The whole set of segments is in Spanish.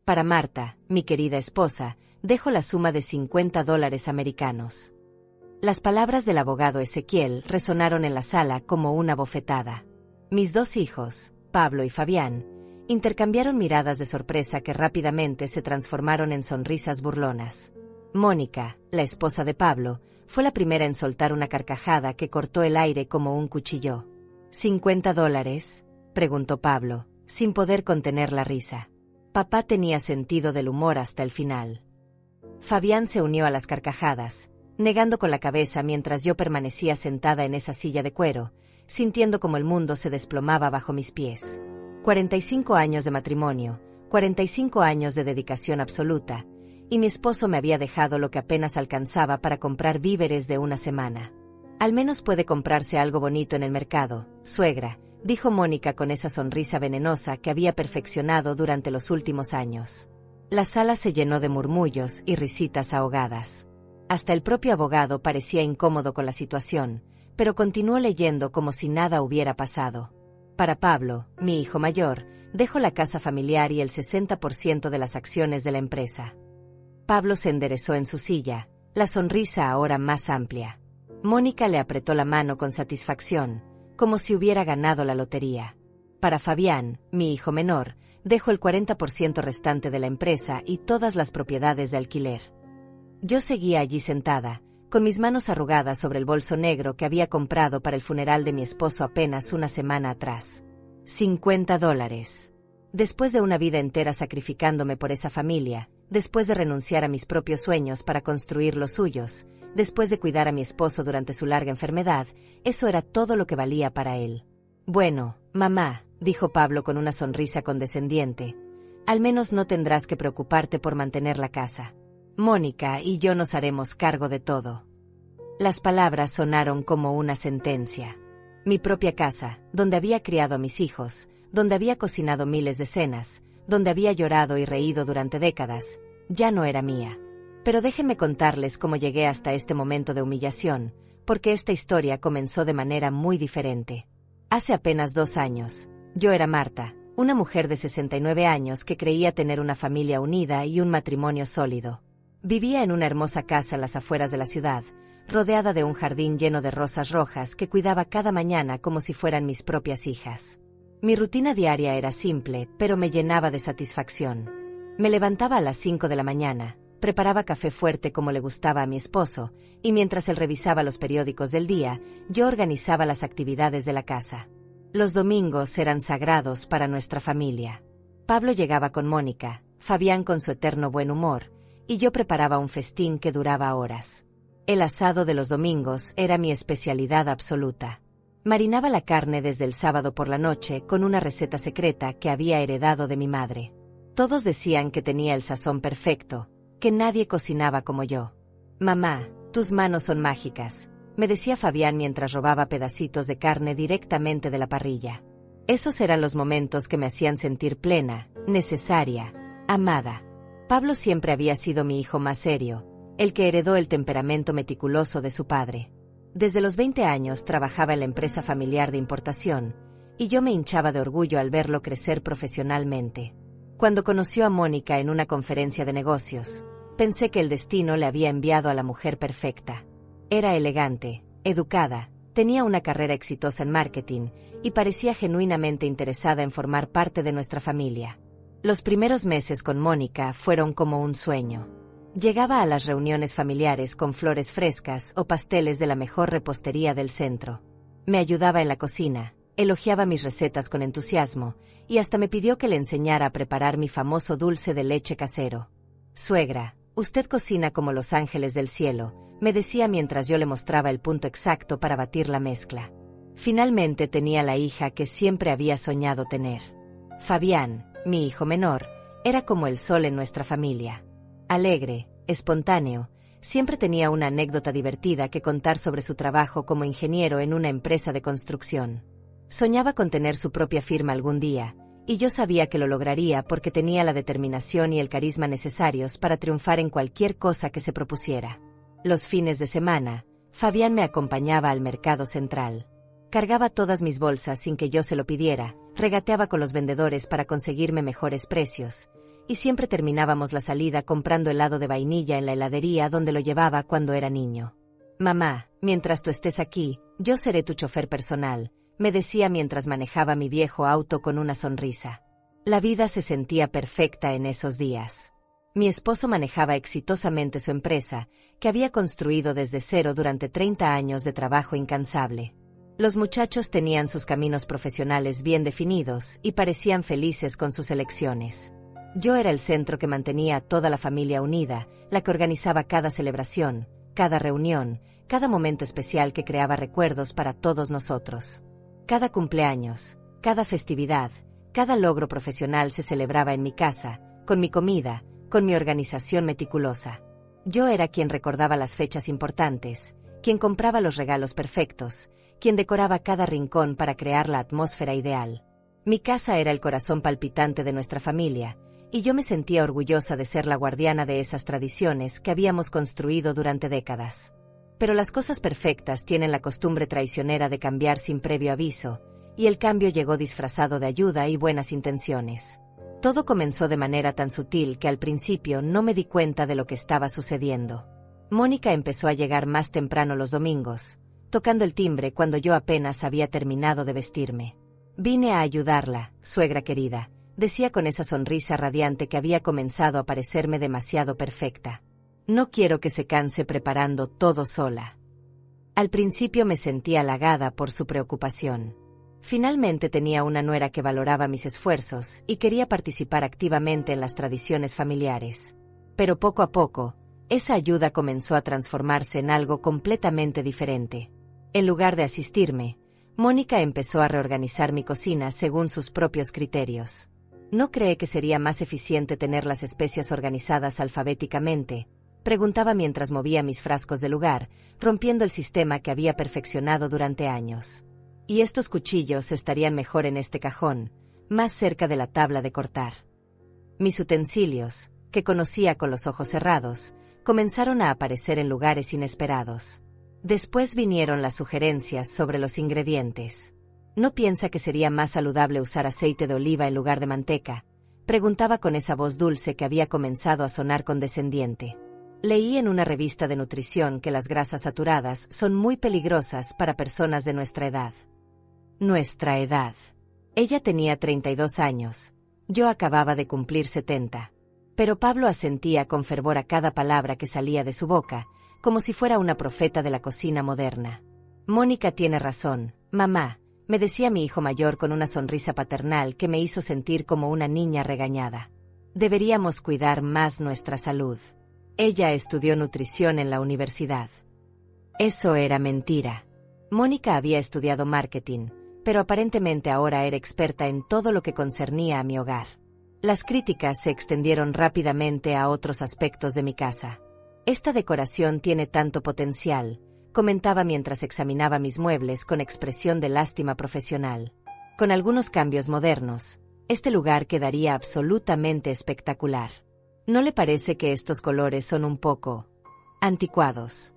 Para Marta, mi querida esposa, dejo la suma de $50 americanos. Las palabras del abogado Ezequiel resonaron en la sala como una bofetada. Mis dos hijos, Pablo y Fabián, intercambiaron miradas de sorpresa que rápidamente se transformaron en sonrisas burlonas. Mónica, la esposa de Pablo, fue la primera en soltar una carcajada que cortó el aire como un cuchillo. ¿$50? Preguntó Pablo, sin poder contener la risa. Papá tenía sentido del humor hasta el final. Fabián se unió a las carcajadas, negando con la cabeza mientras yo permanecía sentada en esa silla de cuero, sintiendo como el mundo se desplomaba bajo mis pies. 45 años de matrimonio, 45 años de dedicación absoluta, y mi esposo me había dejado lo que apenas alcanzaba para comprar víveres de una semana. Al menos puede comprarse algo bonito en el mercado, suegra, dijo Mónica con esa sonrisa venenosa que había perfeccionado durante los últimos años. La sala se llenó de murmullos y risitas ahogadas. Hasta el propio abogado parecía incómodo con la situación, pero continuó leyendo como si nada hubiera pasado. Para Pablo, mi hijo mayor, dejo la casa familiar y el 60% de las acciones de la empresa. Pablo se enderezó en su silla, la sonrisa ahora más amplia. Mónica le apretó la mano con satisfacción, como si hubiera ganado la lotería. Para Fabián, mi hijo menor, dejo el 40% restante de la empresa y todas las propiedades de alquiler. Yo seguía allí sentada, con mis manos arrugadas sobre el bolso negro que había comprado para el funeral de mi esposo apenas una semana atrás. $50. Después de una vida entera sacrificándome por esa familia, después de renunciar a mis propios sueños para construir los suyos, después de cuidar a mi esposo durante su larga enfermedad, eso era todo lo que valía para él. Bueno, mamá, dijo Pablo con una sonrisa condescendiente, al menos no tendrás que preocuparte por mantener la casa. Mónica y yo nos haremos cargo de todo. Las palabras sonaron como una sentencia. Mi propia casa, donde había criado a mis hijos, donde había cocinado miles de cenas, donde había llorado y reído durante décadas, ya no era mía. Pero déjenme contarles cómo llegué hasta este momento de humillación, porque esta historia comenzó de manera muy diferente. Hace apenas 2 años, yo era Marta, una mujer de 69 años que creía tener una familia unida y un matrimonio sólido. Vivía en una hermosa casa a las afueras de la ciudad, rodeada de un jardín lleno de rosas rojas que cuidaba cada mañana como si fueran mis propias hijas. Mi rutina diaria era simple, pero me llenaba de satisfacción. Me levantaba a las 5 de la mañana, preparaba café fuerte como le gustaba a mi esposo, y mientras él revisaba los periódicos del día, yo organizaba las actividades de la casa. Los domingos eran sagrados para nuestra familia. Pablo llegaba con Mónica, Fabián con su eterno buen humor, y yo preparaba un festín que duraba horas. El asado de los domingos era mi especialidad absoluta. Marinaba la carne desde el sábado por la noche con una receta secreta que había heredado de mi madre. Todos decían que tenía el sazón perfecto, que nadie cocinaba como yo. Mamá, tus manos son mágicas, me decía Fabián mientras robaba pedacitos de carne directamente de la parrilla. Esos eran los momentos que me hacían sentir plena, necesaria, amada. Pablo siempre había sido mi hijo más serio, el que heredó el temperamento meticuloso de su padre. Desde los 20 años trabajaba en la empresa familiar de importación, y yo me hinchaba de orgullo al verlo crecer profesionalmente. Cuando conoció a Mónica en una conferencia de negocios, pensé que el destino le había enviado a la mujer perfecta. Era elegante, educada, tenía una carrera exitosa en marketing, y parecía genuinamente interesada en formar parte de nuestra familia. Los primeros meses con Mónica fueron como un sueño. Llegaba a las reuniones familiares con flores frescas o pasteles de la mejor repostería del centro. Me ayudaba en la cocina, elogiaba mis recetas con entusiasmo, y hasta me pidió que le enseñara a preparar mi famoso dulce de leche casero. Suegra, usted cocina como los ángeles del cielo, me decía mientras yo le mostraba el punto exacto para batir la mezcla. Finalmente tenía la hija que siempre había soñado tener. Fabián, mi hijo menor, era como el sol en nuestra familia. Alegre, espontáneo, siempre tenía una anécdota divertida que contar sobre su trabajo como ingeniero en una empresa de construcción. Soñaba con tener su propia firma algún día, y yo sabía que lo lograría porque tenía la determinación y el carisma necesarios para triunfar en cualquier cosa que se propusiera. Los fines de semana, Fabián me acompañaba al mercado central. Cargaba todas mis bolsas sin que yo se lo pidiera, regateaba con los vendedores para conseguirme mejores precios, y siempre terminábamos la salida comprando helado de vainilla en la heladería donde lo llevaba cuando era niño. «Mamá, mientras tú estés aquí, yo seré tu chofer personal», me decía mientras manejaba mi viejo auto con una sonrisa. La vida se sentía perfecta en esos días. Mi esposo manejaba exitosamente su empresa, que había construido desde cero durante 30 años de trabajo incansable. Los muchachos tenían sus caminos profesionales bien definidos y parecían felices con sus elecciones. Yo era el centro que mantenía a toda la familia unida, la que organizaba cada celebración, cada reunión, cada momento especial que creaba recuerdos para todos nosotros. Cada cumpleaños, cada festividad, cada logro profesional se celebraba en mi casa, con mi comida, con mi organización meticulosa. Yo era quien recordaba las fechas importantes, quien compraba los regalos perfectos, quien decoraba cada rincón para crear la atmósfera ideal. Mi casa era el corazón palpitante de nuestra familia, y yo me sentía orgullosa de ser la guardiana de esas tradiciones que habíamos construido durante décadas. Pero las cosas perfectas tienen la costumbre traicionera de cambiar sin previo aviso, y el cambio llegó disfrazado de ayuda y buenas intenciones. Todo comenzó de manera tan sutil que al principio no me di cuenta de lo que estaba sucediendo. Mónica empezó a llegar más temprano los domingos, tocando el timbre cuando yo apenas había terminado de vestirme. «Vine a ayudarla, suegra querida», decía con esa sonrisa radiante que había comenzado a parecerme demasiado perfecta. «No quiero que se canse preparando todo sola». Al principio me sentí halagada por su preocupación. Finalmente tenía una nuera que valoraba mis esfuerzos y quería participar activamente en las tradiciones familiares. Pero poco a poco, esa ayuda comenzó a transformarse en algo completamente diferente. En lugar de asistirme, Mónica empezó a reorganizar mi cocina según sus propios criterios. ¿No cree que sería más eficiente tener las especias organizadas alfabéticamente?, preguntaba mientras movía mis frascos de lugar, rompiendo el sistema que había perfeccionado durante años. «Y estos cuchillos estarían mejor en este cajón, más cerca de la tabla de cortar». Mis utensilios, que conocía con los ojos cerrados, comenzaron a aparecer en lugares inesperados. Después vinieron las sugerencias sobre los ingredientes. «¿No piensa que sería más saludable usar aceite de oliva en lugar de manteca?», preguntaba con esa voz dulce que había comenzado a sonar condescendiente. Leí en una revista de nutrición que las grasas saturadas son muy peligrosas para personas de nuestra edad. Nuestra edad. Ella tenía 32 años. Yo acababa de cumplir 70. Pero Pablo asentía con fervor a cada palabra que salía de su boca, como si fuera una profeta de la cocina moderna. «Mónica tiene razón, mamá», me decía mi hijo mayor con una sonrisa paternal que me hizo sentir como una niña regañada. «Deberíamos cuidar más nuestra salud». Ella estudió nutrición en la universidad. Eso era mentira. Mónica había estudiado marketing, pero aparentemente ahora era experta en todo lo que concernía a mi hogar. Las críticas se extendieron rápidamente a otros aspectos de mi casa. «Esta decoración tiene tanto potencial», comentaba mientras examinaba mis muebles con expresión de lástima profesional. «Con algunos cambios modernos, este lugar quedaría absolutamente espectacular. ¿No le parece que estos colores son un poco anticuados?»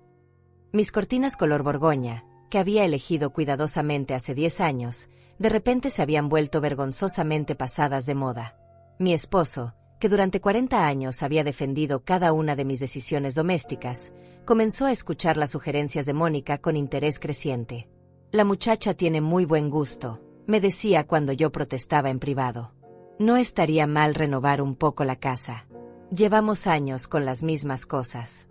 Mis cortinas color borgoña, que había elegido cuidadosamente hace 10 años, de repente se habían vuelto vergonzosamente pasadas de moda. Mi esposo, que durante 40 años había defendido cada una de mis decisiones domésticas, comenzó a escuchar las sugerencias de Mónica con interés creciente. «La muchacha tiene muy buen gusto», me decía cuando yo protestaba en privado. «No estaría mal renovar un poco la casa. Llevamos años con las mismas cosas.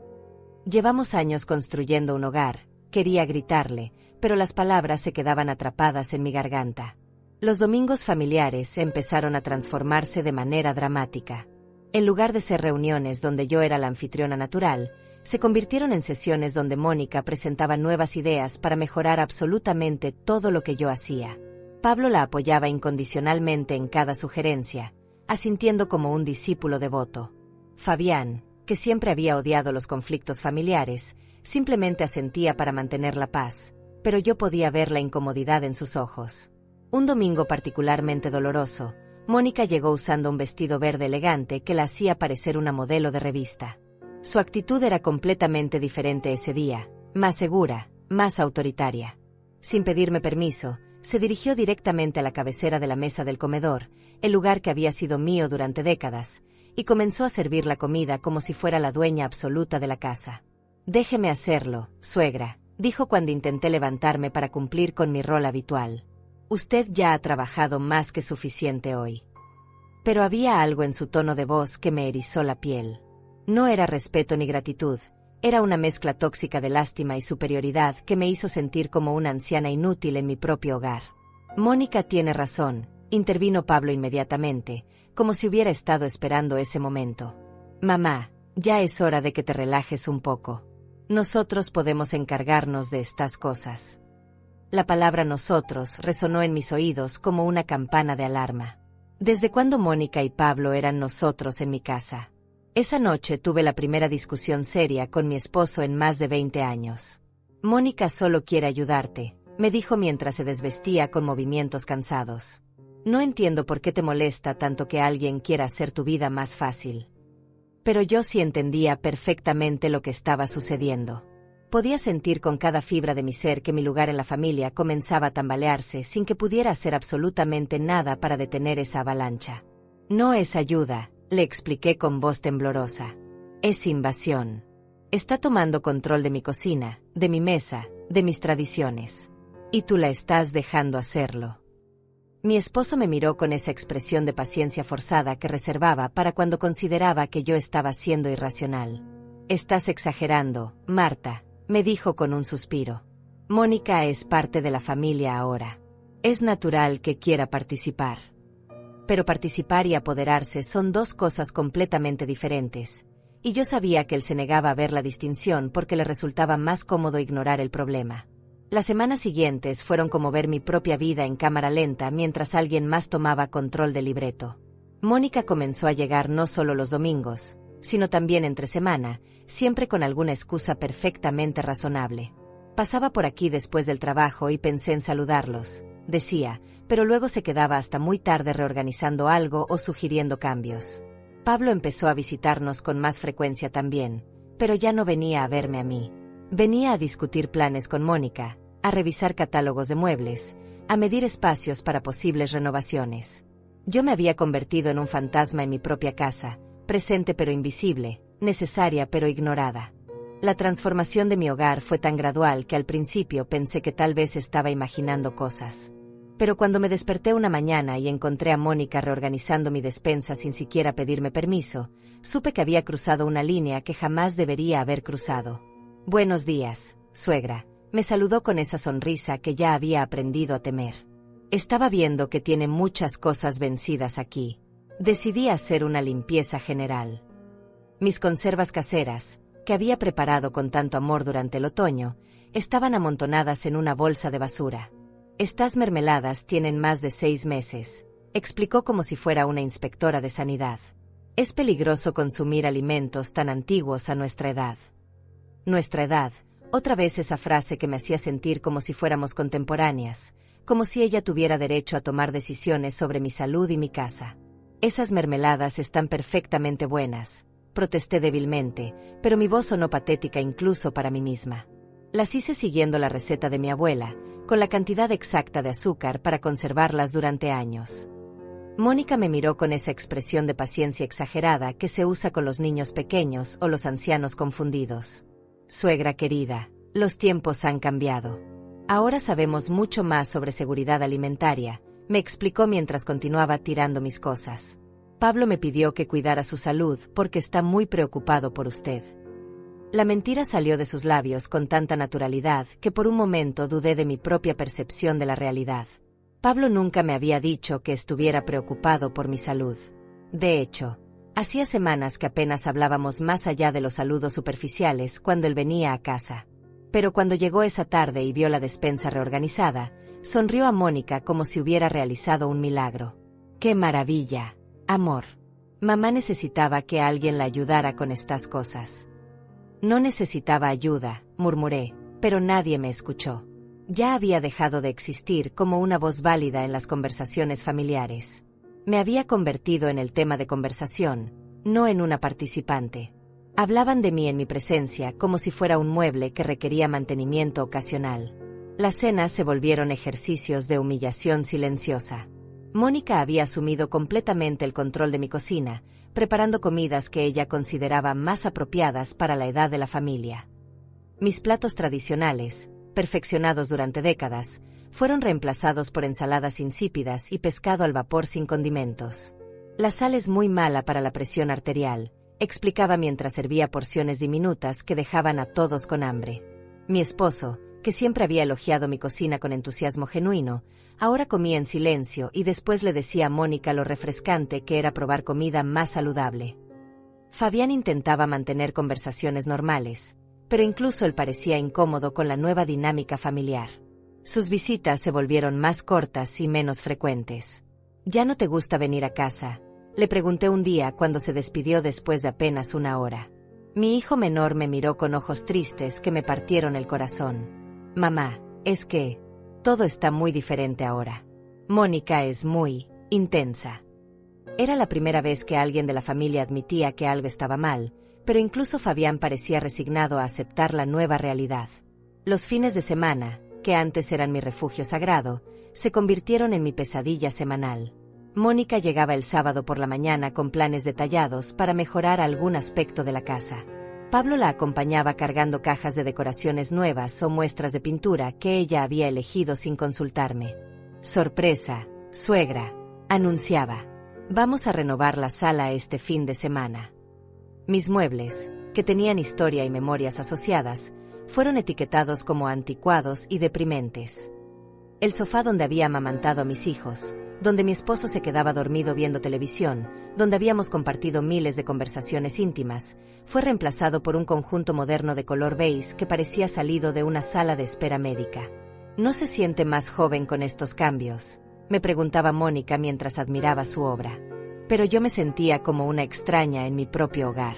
Llevamos años construyendo un hogar», quería gritarle, pero las palabras se quedaban atrapadas en mi garganta. Los domingos familiares empezaron a transformarse de manera dramática. En lugar de ser reuniones donde yo era la anfitriona natural, se convirtieron en sesiones donde Mónica presentaba nuevas ideas para mejorar absolutamente todo lo que yo hacía. Pablo la apoyaba incondicionalmente en cada sugerencia, asintiendo como un discípulo devoto. Fabián, que siempre había odiado los conflictos familiares, simplemente asentía para mantener la paz, pero yo podía ver la incomodidad en sus ojos. Un domingo particularmente doloroso, Mónica llegó usando un vestido verde elegante que la hacía parecer una modelo de revista. Su actitud era completamente diferente ese día, más segura, más autoritaria. Sin pedirme permiso, se dirigió directamente a la cabecera de la mesa del comedor, el lugar que había sido mío durante décadas, y comenzó a servir la comida como si fuera la dueña absoluta de la casa. «Déjeme hacerlo, suegra», dijo cuando intenté levantarme para cumplir con mi rol habitual. «Usted ya ha trabajado más que suficiente hoy». Pero había algo en su tono de voz que me erizó la piel. No era respeto ni gratitud, era una mezcla tóxica de lástima y superioridad que me hizo sentir como una anciana inútil en mi propio hogar. «Mónica tiene razón», intervino Pablo inmediatamente, como si hubiera estado esperando ese momento. «Mamá, ya es hora de que te relajes un poco. Nosotros podemos encargarnos de estas cosas». La palabra nosotros resonó en mis oídos como una campana de alarma. ¿Desde cuándo Mónica y Pablo eran nosotros en mi casa? Esa noche tuve la primera discusión seria con mi esposo en más de 20 años. «Mónica solo quiere ayudarte», me dijo mientras se desvestía con movimientos cansados. «No entiendo por qué te molesta tanto que alguien quiera hacer tu vida más fácil». Pero yo sí entendía perfectamente lo que estaba sucediendo. Podía sentir con cada fibra de mi ser que mi lugar en la familia comenzaba a tambalearse sin que pudiera hacer absolutamente nada para detener esa avalancha. «No es ayuda», le expliqué con voz temblorosa. «Es invasión. Está tomando control de mi cocina, de mi mesa, de mis tradiciones. Y tú la estás dejando hacerlo». Mi esposo me miró con esa expresión de paciencia forzada que reservaba para cuando consideraba que yo estaba siendo irracional. «Estás exagerando, Marta», me dijo con un suspiro. «Mónica es parte de la familia ahora. Es natural que quiera participar». Pero participar y apoderarse son dos cosas completamente diferentes, y yo sabía que él se negaba a ver la distinción porque le resultaba más cómodo ignorar el problema. Las semanas siguientes fueron como ver mi propia vida en cámara lenta mientras alguien más tomaba control del libreto. Mónica comenzó a llegar no solo los domingos, sino también entre semana, siempre con alguna excusa perfectamente razonable. «Pasaba por aquí después del trabajo y pensé en saludarlos», decía, pero luego se quedaba hasta muy tarde reorganizando algo o sugiriendo cambios. Pablo empezó a visitarnos con más frecuencia también, pero ya no venía a verme a mí. Venía a discutir planes con Mónica, a revisar catálogos de muebles, a medir espacios para posibles renovaciones. Yo me había convertido en un fantasma en mi propia casa, presente pero invisible, necesaria pero ignorada. La transformación de mi hogar fue tan gradual que al principio pensé que tal vez estaba imaginando cosas. Pero cuando me desperté una mañana y encontré a Mónica reorganizando mi despensa sin siquiera pedirme permiso, supe que había cruzado una línea que jamás debería haber cruzado. «Buenos días, suegra», me saludó con esa sonrisa que ya había aprendido a temer. Estaba viendo que tiene muchas cosas vencidas aquí. Decidí hacer una limpieza general. Mis conservas caseras, que había preparado con tanto amor durante el otoño, estaban amontonadas en una bolsa de basura. «Estas mermeladas tienen más de 6 meses», explicó como si fuera una inspectora de sanidad. «Es peligroso consumir alimentos tan antiguos a nuestra edad». Nuestra edad, otra vez esa frase que me hacía sentir como si fuéramos contemporáneas, como si ella tuviera derecho a tomar decisiones sobre mi salud y mi casa. «Esas mermeladas están perfectamente buenas», protesté débilmente, pero mi voz sonó patética incluso para mí misma. Las hice siguiendo la receta de mi abuela, con la cantidad exacta de azúcar para conservarlas durante años. Mónica me miró con esa expresión de paciencia exagerada que se usa con los niños pequeños o los ancianos confundidos. «Suegra querida, los tiempos han cambiado. Ahora sabemos mucho más sobre seguridad alimentaria», me explicó mientras continuaba tirando mis cosas. «Pablo me pidió que cuidara su salud porque está muy preocupado por usted». La mentira salió de sus labios con tanta naturalidad que por un momento dudé de mi propia percepción de la realidad. Pablo nunca me había dicho que estuviera preocupado por mi salud. De hecho, hacía semanas que apenas hablábamos más allá de los saludos superficiales cuando él venía a casa. Pero cuando llegó esa tarde y vio la despensa reorganizada, sonrió a Mónica como si hubiera realizado un milagro. «¡Qué maravilla, amor! Mamá necesitaba que alguien la ayudara con estas cosas». «No necesitaba ayuda», murmuré, pero nadie me escuchó. Ya había dejado de existir como una voz válida en las conversaciones familiares. Me había convertido en el tema de conversación, no en una participante. Hablaban de mí en mi presencia como si fuera un mueble que requería mantenimiento ocasional. Las cenas se volvieron ejercicios de humillación silenciosa. Mónica había asumido completamente el control de mi cocina, preparando comidas que ella consideraba más apropiadas para la edad de la familia. Mis platos tradicionales, perfeccionados durante décadas, fueron reemplazados por ensaladas insípidas y pescado al vapor sin condimentos. La sal es muy mala para la presión arterial, explicaba mientras servía porciones diminutas que dejaban a todos con hambre. Mi esposo, que siempre había elogiado mi cocina con entusiasmo genuino, ahora comía en silencio y después le decía a Mónica lo refrescante que era probar comida más saludable. Fabián intentaba mantener conversaciones normales, pero incluso él parecía incómodo con la nueva dinámica familiar. Sus visitas se volvieron más cortas y menos frecuentes. ¿Ya no te gusta venir a casa?, le pregunté un día cuando se despidió después de apenas una hora. Mi hijo menor me miró con ojos tristes que me partieron el corazón. Mamá, es que todo está muy diferente ahora. Mónica es muy intensa. Era la primera vez que alguien de la familia admitía que algo estaba mal, pero incluso Fabián parecía resignado a aceptar la nueva realidad. Los fines de semana, que antes eran mi refugio sagrado, se convirtieron en mi pesadilla semanal. Mónica llegaba el sábado por la mañana con planes detallados para mejorar algún aspecto de la casa. Pablo la acompañaba cargando cajas de decoraciones nuevas o muestras de pintura que ella había elegido sin consultarme. «Sorpresa, suegra», anunciaba. «Vamos a renovar la sala este fin de semana». Mis muebles, que tenían historia y memorias asociadas, fueron etiquetados como anticuados y deprimentes. El sofá donde había amamantado a mis hijos, donde mi esposo se quedaba dormido viendo televisión, donde habíamos compartido miles de conversaciones íntimas, fue reemplazado por un conjunto moderno de color beige que parecía salido de una sala de espera médica. ¿No se siente más joven con estos cambios?, me preguntaba Mónica mientras admiraba su obra. Pero yo me sentía como una extraña en mi propio hogar.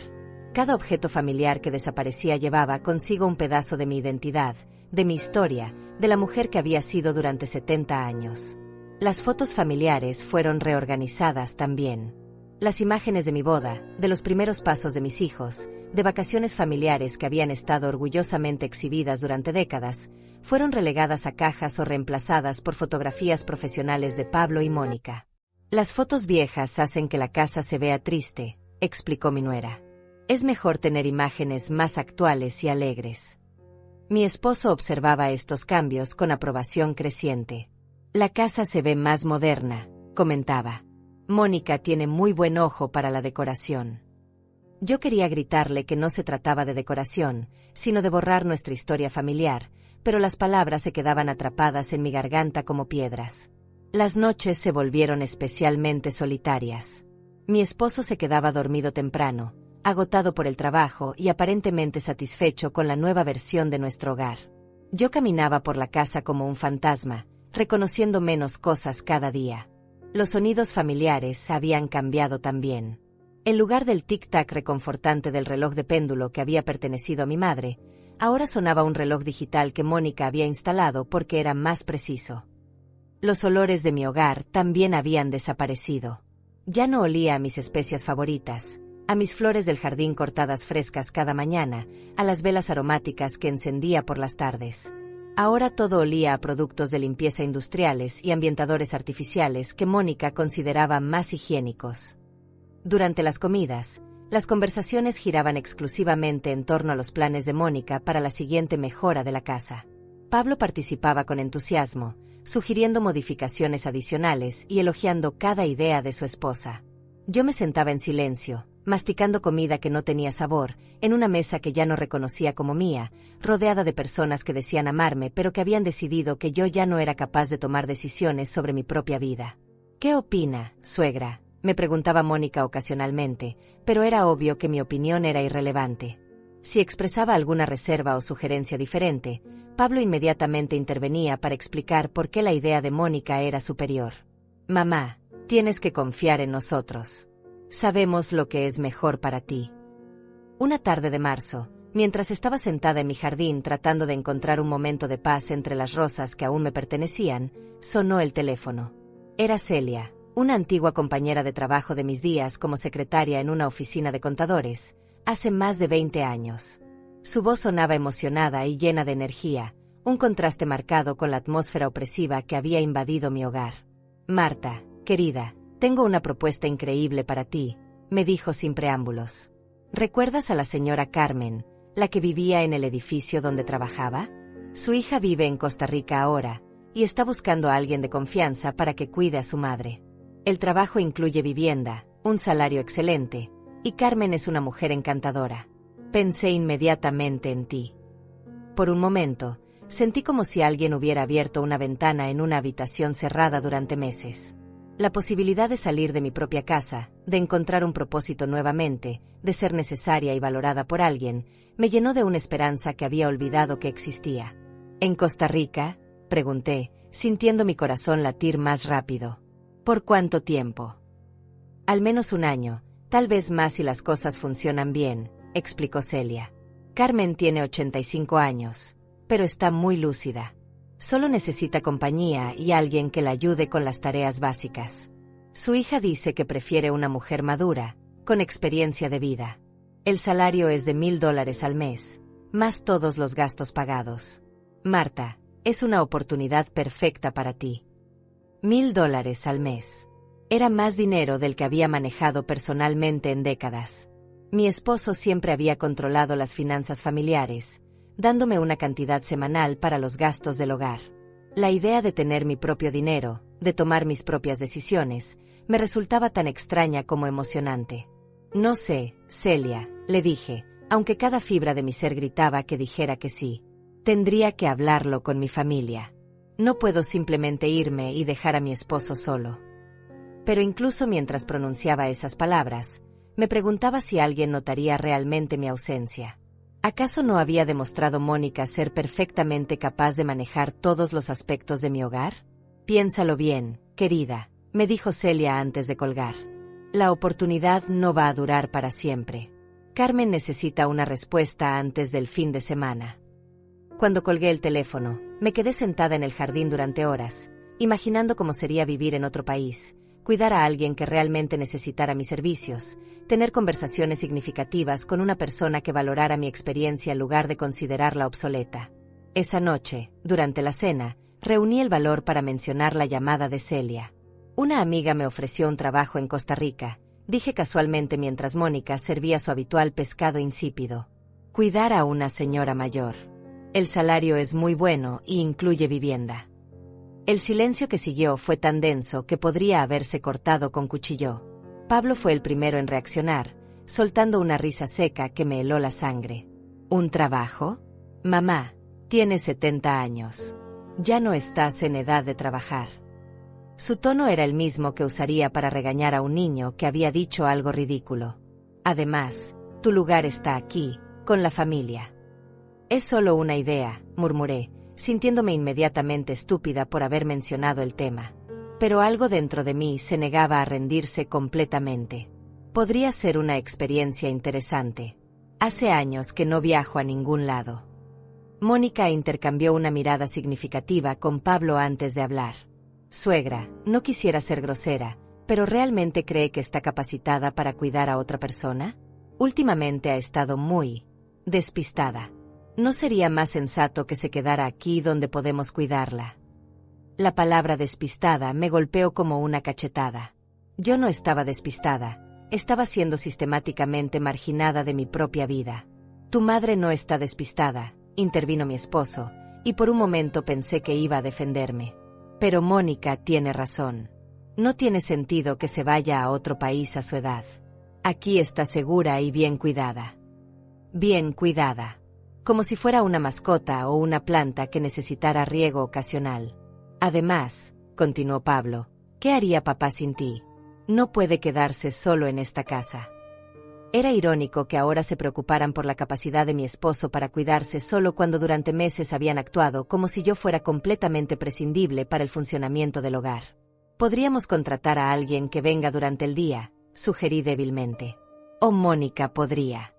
Cada objeto familiar que desaparecía llevaba consigo un pedazo de mi identidad, de mi historia, de la mujer que había sido durante 70 años. Las fotos familiares fueron reorganizadas también. Las imágenes de mi boda, de los primeros pasos de mis hijos, de vacaciones familiares que habían estado orgullosamente exhibidas durante décadas, fueron relegadas a cajas o reemplazadas por fotografías profesionales de Pablo y Mónica. Las fotos viejas hacen que la casa se vea triste, explicó mi nuera. Es mejor tener imágenes más actuales y alegres. Mi esposo observaba estos cambios con aprobación creciente. La casa se ve más moderna, comentaba. Mónica tiene muy buen ojo para la decoración. Yo quería gritarle que no se trataba de decoración, sino de borrar nuestra historia familiar, pero las palabras se quedaban atrapadas en mi garganta como piedras. Las noches se volvieron especialmente solitarias. Mi esposo se quedaba dormido temprano, agotado por el trabajo y aparentemente satisfecho con la nueva versión de nuestro hogar. Yo caminaba por la casa como un fantasma, reconociendo menos cosas cada día. Los sonidos familiares habían cambiado también. En lugar del tic-tac reconfortante del reloj de péndulo que había pertenecido a mi madre, ahora sonaba un reloj digital que Mónica había instalado porque era más preciso. Los olores de mi hogar también habían desaparecido. Ya no olía a mis especias favoritas, a mis flores del jardín cortadas frescas cada mañana, a las velas aromáticas que encendía por las tardes. Ahora todo olía a productos de limpieza industriales y ambientadores artificiales que Mónica consideraba más higiénicos. Durante las comidas, las conversaciones giraban exclusivamente en torno a los planes de Mónica para la siguiente mejora de la casa. Pablo participaba con entusiasmo, sugiriendo modificaciones adicionales y elogiando cada idea de su esposa. Yo me sentaba en silencio, masticando comida que no tenía sabor, en una mesa que ya no reconocía como mía, rodeada de personas que decían amarme pero que habían decidido que yo ya no era capaz de tomar decisiones sobre mi propia vida. «¿Qué opina, suegra?», me preguntaba Mónica ocasionalmente, pero era obvio que mi opinión era irrelevante. Si expresaba alguna reserva o sugerencia diferente, Pablo inmediatamente intervenía para explicar por qué la idea de Mónica era superior. «Mamá, tienes que confiar en nosotros. Sabemos lo que es mejor para ti». Una tarde de marzo, mientras estaba sentada en mi jardín tratando de encontrar un momento de paz entre las rosas que aún me pertenecían, sonó el teléfono. Era Celia, una antigua compañera de trabajo de mis días como secretaria en una oficina de contadores, hace más de 20 años. Su voz sonaba emocionada y llena de energía, un contraste marcado con la atmósfera opresiva que había invadido mi hogar. «Marta, querida, tengo una propuesta increíble para ti», me dijo sin preámbulos. ¿Recuerdas a la señora Carmen, la que vivía en el edificio donde trabajaba? Su hija vive en Costa Rica ahora, y está buscando a alguien de confianza para que cuide a su madre. El trabajo incluye vivienda, un salario excelente, y Carmen es una mujer encantadora. Pensé inmediatamente en ti. Por un momento, sentí como si alguien hubiera abierto una ventana en una habitación cerrada durante meses. La posibilidad de salir de mi propia casa, de encontrar un propósito nuevamente, de ser necesaria y valorada por alguien, me llenó de una esperanza que había olvidado que existía. ¿En Costa Rica?, pregunté, sintiendo mi corazón latir más rápido. ¿Por cuánto tiempo? Al menos un año, tal vez más si las cosas funcionan bien, explicó Celia. Carmen tiene 85 años, pero está muy lúcida. Solo necesita compañía y alguien que la ayude con las tareas básicas. Su hija dice que prefiere una mujer madura, con experiencia de vida. El salario es de $1,000 al mes, más todos los gastos pagados. Marta, es una oportunidad perfecta para ti. $1,000 al mes. Era más dinero del que había manejado personalmente en décadas. Mi esposo siempre había controlado las finanzas familiares, dándome una cantidad semanal para los gastos del hogar. La idea de tener mi propio dinero, de tomar mis propias decisiones, me resultaba tan extraña como emocionante. No sé, Celia, le dije, aunque cada fibra de mi ser gritaba que dijera que sí. Tendría que hablarlo con mi familia. No puedo simplemente irme y dejar a mi esposo solo. Pero incluso mientras pronunciaba esas palabras, me preguntaba si alguien notaría realmente mi ausencia. ¿Acaso no había demostrado Mónica ser perfectamente capaz de manejar todos los aspectos de mi hogar? Piénsalo bien, querida, me dijo Celia antes de colgar. La oportunidad no va a durar para siempre. Carmen necesita una respuesta antes del fin de semana. Cuando colgué el teléfono, me quedé sentada en el jardín durante horas, imaginando cómo sería vivir en otro país, cuidar a alguien que realmente necesitara mis servicios, tener conversaciones significativas con una persona que valorara mi experiencia en lugar de considerarla obsoleta. Esa noche, durante la cena, reuní el valor para mencionar la llamada de Celia. Una amiga me ofreció un trabajo en Costa Rica, dije casualmente mientras Mónica servía su habitual pescado insípido. Cuidar a una señora mayor. El salario es muy bueno y incluye vivienda. El silencio que siguió fue tan denso que podría haberse cortado con cuchillo. Pablo fue el primero en reaccionar, soltando una risa seca que me heló la sangre. ¿Un trabajo? Mamá, tienes 70 años. Ya no estás en edad de trabajar. Su tono era el mismo que usaría para regañar a un niño que había dicho algo ridículo. Además, tu lugar está aquí, con la familia. Es solo una idea, murmuré, sintiéndome inmediatamente estúpida por haber mencionado el tema. Pero algo dentro de mí se negaba a rendirse completamente. Podría ser una experiencia interesante. Hace años que no viajo a ningún lado. Mónica intercambió una mirada significativa con Pablo antes de hablar. Suegra, no quisiera ser grosera, pero ¿realmente cree que está capacitada para cuidar a otra persona? Últimamente ha estado muy despistada. ¿No sería más sensato que se quedara aquí donde podemos cuidarla? La palabra despistada me golpeó como una cachetada. Yo no estaba despistada, estaba siendo sistemáticamente marginada de mi propia vida. Tu madre no está despistada, intervino mi esposo, y por un momento pensé que iba a defenderme. Pero Mónica tiene razón. No tiene sentido que se vaya a otro país a su edad. Aquí está segura y bien cuidada. Bien cuidada. Como si fuera una mascota o una planta que necesitara riego ocasional. Además, continuó Pablo, ¿qué haría papá sin ti? No puede quedarse solo en esta casa. Era irónico que ahora se preocuparan por la capacidad de mi esposo para cuidarse solo cuando durante meses habían actuado como si yo fuera completamente prescindible para el funcionamiento del hogar. Podríamos contratar a alguien que venga durante el día, sugerí débilmente. O Mónica podría.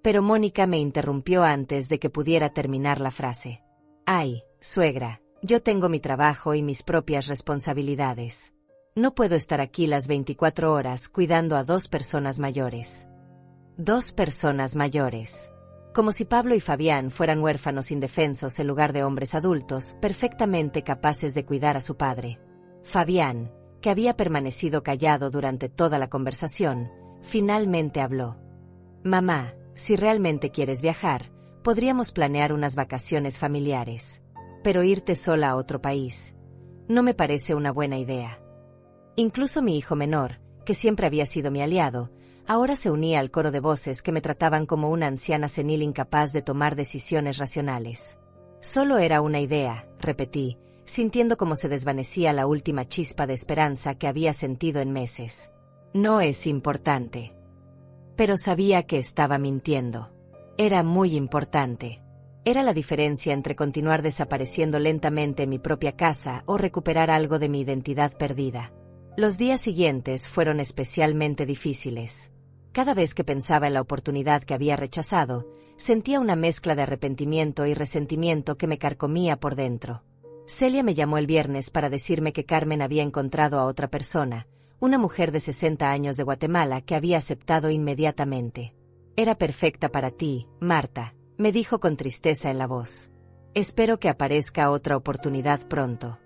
Pero Mónica me interrumpió antes de que pudiera terminar la frase. Ay, suegra, yo tengo mi trabajo y mis propias responsabilidades. No puedo estar aquí las 24 horas cuidando a 2 personas mayores. 2 personas mayores. Como si Pablo y Fabián fueran huérfanos indefensos en lugar de hombres adultos, perfectamente capaces de cuidar a su padre. Fabián, que había permanecido callado durante toda la conversación, Finalmente habló. Mamá, si realmente quieres viajar, podríamos planear unas vacaciones familiares. Pero irte sola a otro país no me parece una buena idea. Incluso mi hijo menor, que siempre había sido mi aliado, ahora se unía al coro de voces que me trataban como una anciana senil incapaz de tomar decisiones racionales. Solo era una idea, repetí, sintiendo cómo se desvanecía la última chispa de esperanza que había sentido en meses. No es importante. Pero sabía que estaba mintiendo. Era muy importante. Era la diferencia entre continuar desapareciendo lentamente en mi propia casa o recuperar algo de mi identidad perdida. Los días siguientes fueron especialmente difíciles. Cada vez que pensaba en la oportunidad que había rechazado, sentía una mezcla de arrepentimiento y resentimiento que me carcomía por dentro. Celia me llamó el viernes para decirme que Carmen había encontrado a otra persona, una mujer de 60 años de Guatemala que había aceptado inmediatamente. Era perfecta para ti, Marta, me dijo con tristeza en la voz. Espero que aparezca otra oportunidad pronto.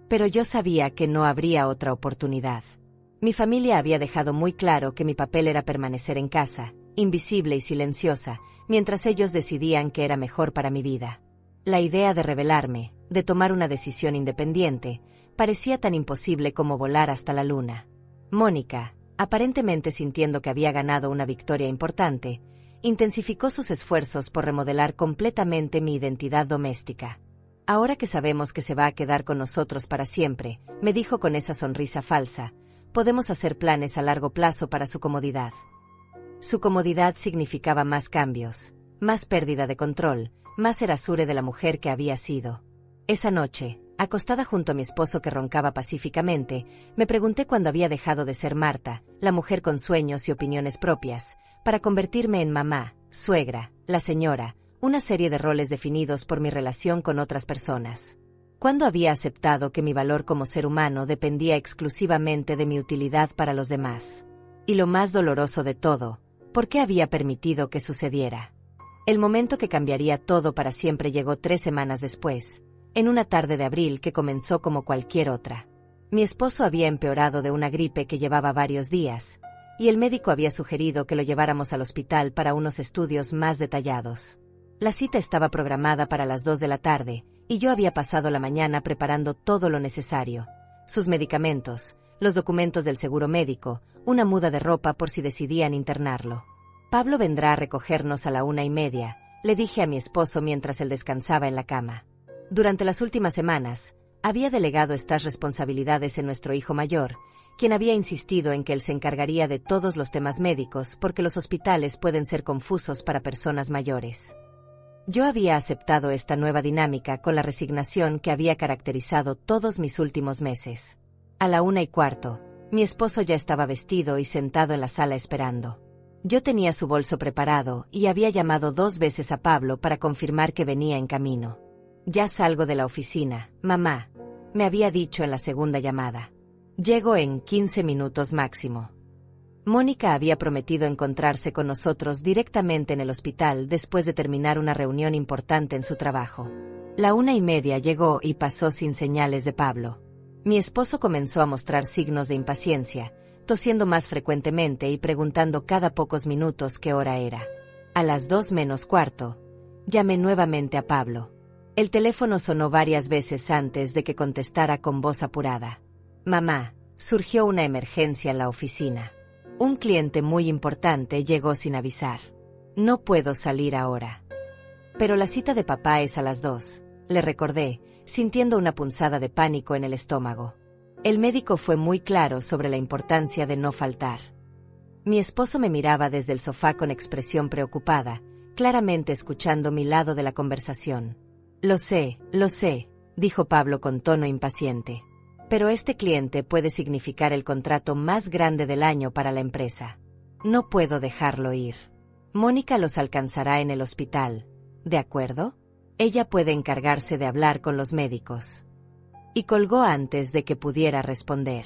Pero yo sabía que no habría otra oportunidad. Mi familia había dejado muy claro que mi papel era permanecer en casa, invisible y silenciosa, mientras ellos decidían que era mejor para mi vida. La idea de rebelarme, de tomar una decisión independiente, parecía tan imposible como volar hasta la luna. Mónica, aparentemente sintiendo que había ganado una victoria importante, intensificó sus esfuerzos por remodelar completamente mi identidad doméstica. Ahora que sabemos que se va a quedar con nosotros para siempre, me dijo con esa sonrisa falsa, podemos hacer planes a largo plazo para su comodidad. Su comodidad significaba más cambios, más pérdida de control, más erasure de la mujer que había sido. Esa noche, acostada junto a mi esposo que roncaba pacíficamente, me pregunté cuándo había dejado de ser Marta, la mujer con sueños y opiniones propias, para convertirme en mamá, suegra, la señora, una serie de roles definidos por mi relación con otras personas. ¿Cuándo había aceptado que mi valor como ser humano dependía exclusivamente de mi utilidad para los demás? Y lo más doloroso de todo, ¿por qué había permitido que sucediera? El momento que cambiaría todo para siempre llegó 3 semanas después, en una tarde de abril que comenzó como cualquier otra. Mi esposo había empeorado de una gripe que llevaba varios días, y el médico había sugerido que lo lleváramos al hospital para unos estudios más detallados. La cita estaba programada para las 2 de la tarde, y yo había pasado la mañana preparando todo lo necesario: sus medicamentos, los documentos del seguro médico, una muda de ropa por si decidían internarlo. Pablo vendrá a recogernos a la 1:30, le dije a mi esposo mientras él descansaba en la cama. Durante las últimas semanas, había delegado estas responsabilidades en nuestro hijo mayor, quien había insistido en que él se encargaría de todos los temas médicos porque los hospitales pueden ser confusos para personas mayores. Yo había aceptado esta nueva dinámica con la resignación que había caracterizado todos mis últimos meses. A la 1:15, mi esposo ya estaba vestido y sentado en la sala esperando. Yo tenía su bolso preparado y había llamado 2 veces a Pablo para confirmar que venía en camino. Ya salgo de la oficina, mamá, me había dicho en la segunda llamada. Llego en 15 minutos máximo. Mónica había prometido encontrarse con nosotros directamente en el hospital después de terminar una reunión importante en su trabajo. La 1:30 llegó y pasó sin señales de Pablo. Mi esposo comenzó a mostrar signos de impaciencia, tosiendo más frecuentemente y preguntando cada pocos minutos qué hora era. A las 2:45, llamé nuevamente a Pablo. El teléfono sonó varias veces antes de que contestara con voz apurada. Mamá, surgió una emergencia en la oficina. Un cliente muy importante llegó sin avisar. No puedo salir ahora. Pero la cita de papá es a las 2, le recordé, sintiendo una punzada de pánico en el estómago. El médico fue muy claro sobre la importancia de no faltar. Mi esposo me miraba desde el sofá con expresión preocupada, claramente escuchando mi lado de la conversación. Lo sé, dijo Pablo con tono impaciente. Pero este cliente puede significar el contrato más grande del año para la empresa. No puedo dejarlo ir. Mónica los alcanzará en el hospital, ¿de acuerdo? Ella puede encargarse de hablar con los médicos. Y colgó antes de que pudiera responder.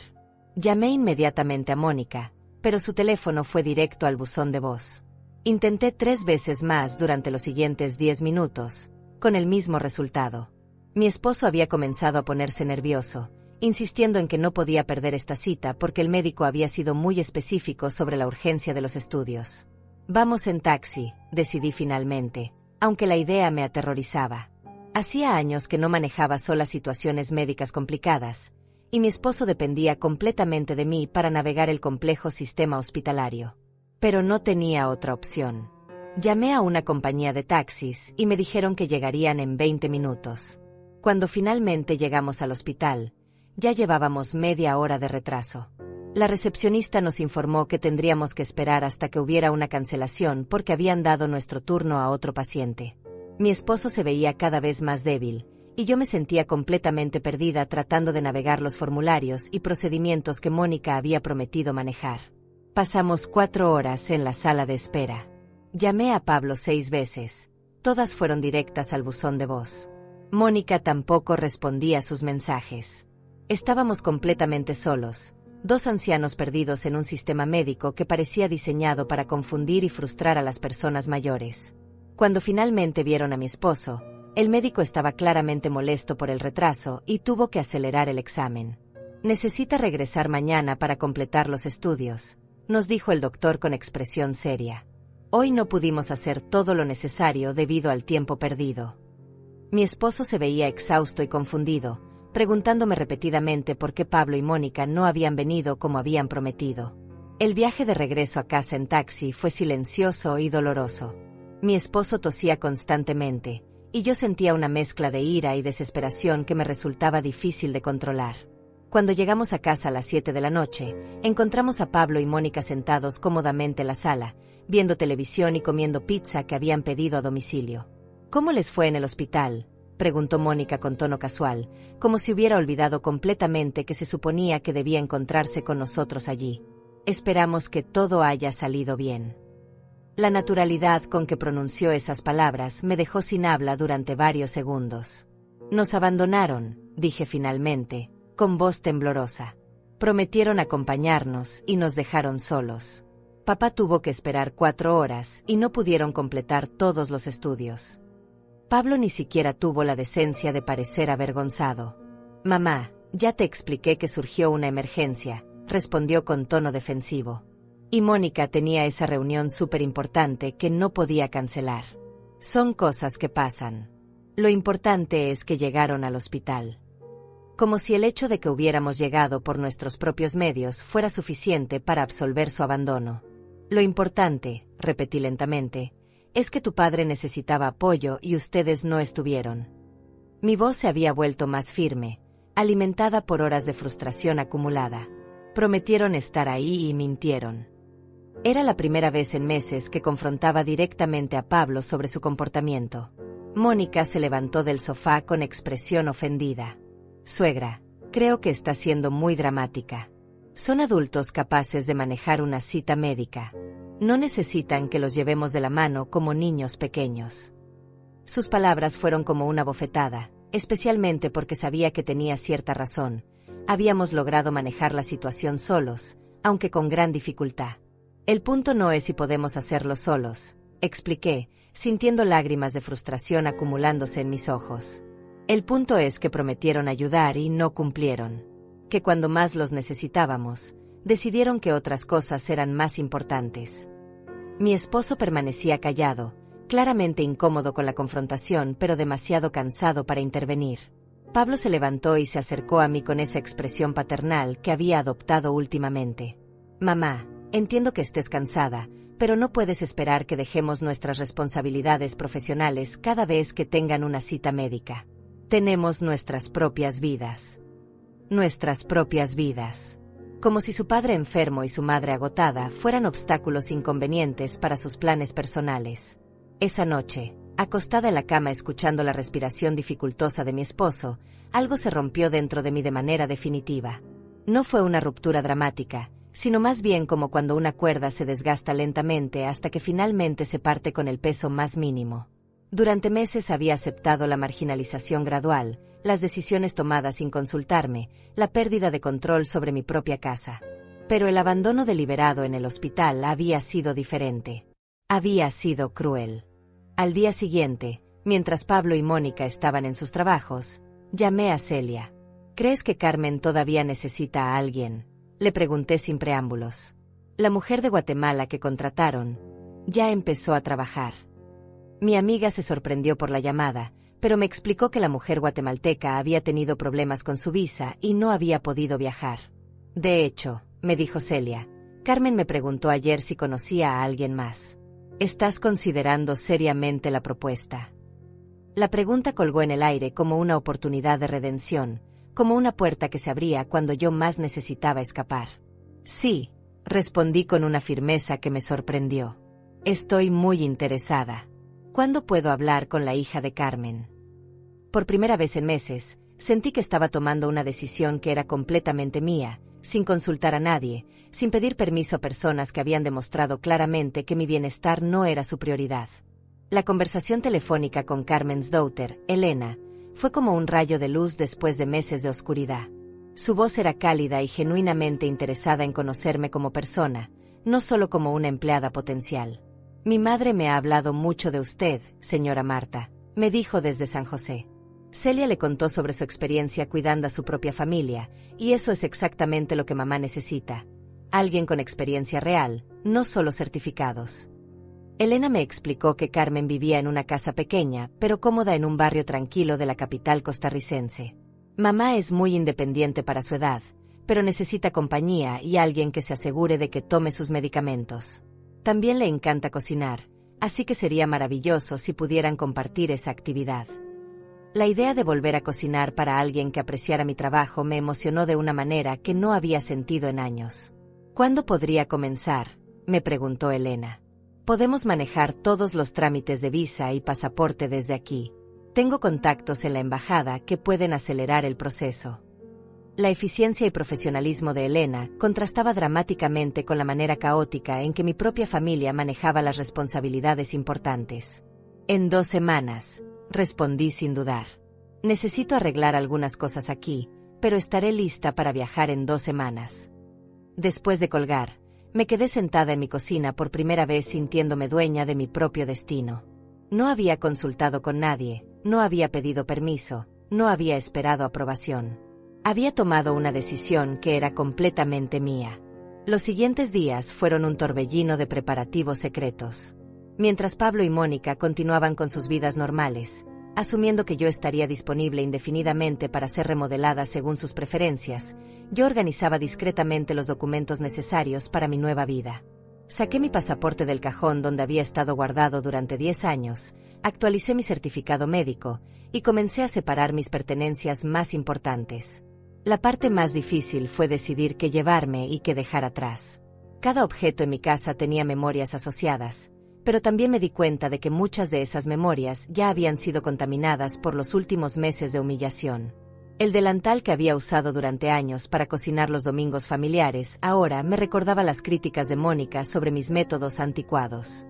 Llamé inmediatamente a Mónica, pero su teléfono fue directo al buzón de voz. Intenté 3 veces más durante los siguientes 10 minutos, con el mismo resultado. Mi esposo había comenzado a ponerse nervioso, insistiendo en que no podía perder esta cita porque el médico había sido muy específico sobre la urgencia de los estudios. Vamos en taxi, decidí finalmente, aunque la idea me aterrorizaba. Hacía años que no manejaba sola situaciones médicas complicadas, y mi esposo dependía completamente de mí para navegar el complejo sistema hospitalario. Pero no tenía otra opción. Llamé a una compañía de taxis y me dijeron que llegarían en 20 minutos. Cuando finalmente llegamos al hospital, ya llevábamos media hora de retraso. La recepcionista nos informó que tendríamos que esperar hasta que hubiera una cancelación porque habían dado nuestro turno a otro paciente. Mi esposo se veía cada vez más débil, y yo me sentía completamente perdida tratando de navegar los formularios y procedimientos que Mónica había prometido manejar. Pasamos 4 horas en la sala de espera. Llamé a Pablo 6 veces. Todas fueron directas al buzón de voz. Mónica tampoco respondía a sus mensajes. Estábamos completamente solos, 2 ancianos perdidos en un sistema médico que parecía diseñado para confundir y frustrar a las personas mayores. Cuando finalmente vieron a mi esposo, el médico estaba claramente molesto por el retraso y tuvo que acelerar el examen. Necesita regresar mañana para completar los estudios, nos dijo el doctor con expresión seria. Hoy no pudimos hacer todo lo necesario debido al tiempo perdido. Mi esposo se veía exhausto y confundido, preguntándome repetidamente por qué Pablo y Mónica no habían venido como habían prometido. El viaje de regreso a casa en taxi fue silencioso y doloroso. Mi esposo tosía constantemente, y yo sentía una mezcla de ira y desesperación que me resultaba difícil de controlar. Cuando llegamos a casa a las 7 de la noche, encontramos a Pablo y Mónica sentados cómodamente en la sala, viendo televisión y comiendo pizza que habían pedido a domicilio. ¿Cómo les fue en el hospital?, preguntó Mónica con tono casual, como si hubiera olvidado completamente que se suponía que debía encontrarse con nosotros allí. Esperamos que todo haya salido bien. La naturalidad con que pronunció esas palabras me dejó sin habla durante varios segundos. Nos abandonaron, dije finalmente, con voz temblorosa. Prometieron acompañarnos y nos dejaron solos. Papá tuvo que esperar 4 horas y no pudieron completar todos los estudios. Pablo ni siquiera tuvo la decencia de parecer avergonzado. Mamá, ya te expliqué que surgió una emergencia, respondió con tono defensivo. Y Mónica tenía esa reunión súper importante que no podía cancelar. Son cosas que pasan. Lo importante es que llegaron al hospital. Como si el hecho de que hubiéramos llegado por nuestros propios medios fuera suficiente para absolver su abandono. Lo importante, repetí lentamente, es que tu padre necesitaba apoyo y ustedes no estuvieron. Mi voz se había vuelto más firme, alimentada por horas de frustración acumulada. Prometieron estar ahí y mintieron. Era la primera vez en meses que confrontaba directamente a Pablo sobre su comportamiento. Mónica se levantó del sofá con expresión ofendida. Suegra, creo que está siendo muy dramática. Son adultos capaces de manejar una cita médica. No necesitan que los llevemos de la mano como niños pequeños. Sus palabras fueron como una bofetada, especialmente porque sabía que tenía cierta razón. Habíamos logrado manejar la situación solos, aunque con gran dificultad. El punto no es si podemos hacerlo solos, expliqué, sintiendo lágrimas de frustración acumulándose en mis ojos. El punto es que prometieron ayudar y no cumplieron. Que cuando más los necesitábamos, decidieron que otras cosas eran más importantes. Mi esposo permanecía callado, claramente incómodo con la confrontación pero demasiado cansado para intervenir. Pablo se levantó y se acercó a mí con esa expresión paternal que había adoptado últimamente. Mamá, entiendo que estés cansada, pero no puedes esperar que dejemos nuestras responsabilidades profesionales cada vez que tengan una cita médica. Tenemos nuestras propias vidas. Nuestras propias vidas. Como si su padre enfermo y su madre agotada fueran obstáculos inconvenientes para sus planes personales. Esa noche, acostada en la cama escuchando la respiración dificultosa de mi esposo, algo se rompió dentro de mí de manera definitiva. No fue una ruptura dramática, sino más bien como cuando una cuerda se desgasta lentamente hasta que finalmente se parte con el peso más mínimo. Durante meses había aceptado la marginalización gradual, las decisiones tomadas sin consultarme, la pérdida de control sobre mi propia casa. Pero el abandono deliberado en el hospital había sido diferente. Había sido cruel. Al día siguiente, mientras Pablo y Mónica estaban en sus trabajos, llamé a Celia. ¿Crees que Carmen todavía necesita a alguien?, le pregunté sin preámbulos. La mujer de Guatemala que contrataron ya empezó a trabajar. Mi amiga se sorprendió por la llamada, pero me explicó que la mujer guatemalteca había tenido problemas con su visa y no había podido viajar. De hecho, me dijo Celia, Carmen me preguntó ayer si conocía a alguien más. ¿Estás considerando seriamente la propuesta? La pregunta colgó en el aire como una oportunidad de redención, como una puerta que se abría cuando yo más necesitaba escapar. Sí, respondí con una firmeza que me sorprendió. Estoy muy interesada. ¿Cuándo puedo hablar con la hija de Carmen? Por primera vez en meses, sentí que estaba tomando una decisión que era completamente mía, sin consultar a nadie, sin pedir permiso a personas que habían demostrado claramente que mi bienestar no era su prioridad. La conversación telefónica con Carmen's daughter, Elena, fue como un rayo de luz después de meses de oscuridad. Su voz era cálida y genuinamente interesada en conocerme como persona, no solo como una empleada potencial. Mi madre me ha hablado mucho de usted, señora Marta, me dijo desde San José. Celia le contó sobre su experiencia cuidando a su propia familia, y eso es exactamente lo que mamá necesita. Alguien con experiencia real, no solo certificados. Elena me explicó que Carmen vivía en una casa pequeña, pero cómoda en un barrio tranquilo de la capital costarricense. Mamá es muy independiente para su edad, pero necesita compañía y alguien que se asegure de que tome sus medicamentos. También le encanta cocinar, así que sería maravilloso si pudieran compartir esa actividad. La idea de volver a cocinar para alguien que apreciara mi trabajo me emocionó de una manera que no había sentido en años. ¿Cuándo podría comenzar?, me preguntó Elena. Podemos manejar todos los trámites de visa y pasaporte desde aquí. Tengo contactos en la embajada que pueden acelerar el proceso. La eficiencia y profesionalismo de Elena contrastaba dramáticamente con la manera caótica en que mi propia familia manejaba las responsabilidades importantes. En 2 semanas, respondí sin dudar. Necesito arreglar algunas cosas aquí, pero estaré lista para viajar en 2 semanas. Después de colgar, me quedé sentada en mi cocina por primera vez sintiéndome dueña de mi propio destino. No había consultado con nadie, no había pedido permiso, no había esperado aprobación. Había tomado una decisión que era completamente mía. Los siguientes días fueron un torbellino de preparativos secretos. Mientras Pablo y Mónica continuaban con sus vidas normales, asumiendo que yo estaría disponible indefinidamente para ser remodelada según sus preferencias, yo organizaba discretamente los documentos necesarios para mi nueva vida. Saqué mi pasaporte del cajón donde había estado guardado durante 10 años, actualicé mi certificado médico y comencé a separar mis pertenencias más importantes. La parte más difícil fue decidir qué llevarme y qué dejar atrás. Cada objeto en mi casa tenía memorias asociadas, pero también me di cuenta de que muchas de esas memorias ya habían sido contaminadas por los últimos meses de humillación. El delantal que había usado durante años para cocinar los domingos familiares ahora me recordaba las críticas de Mónica sobre mis métodos anticuados.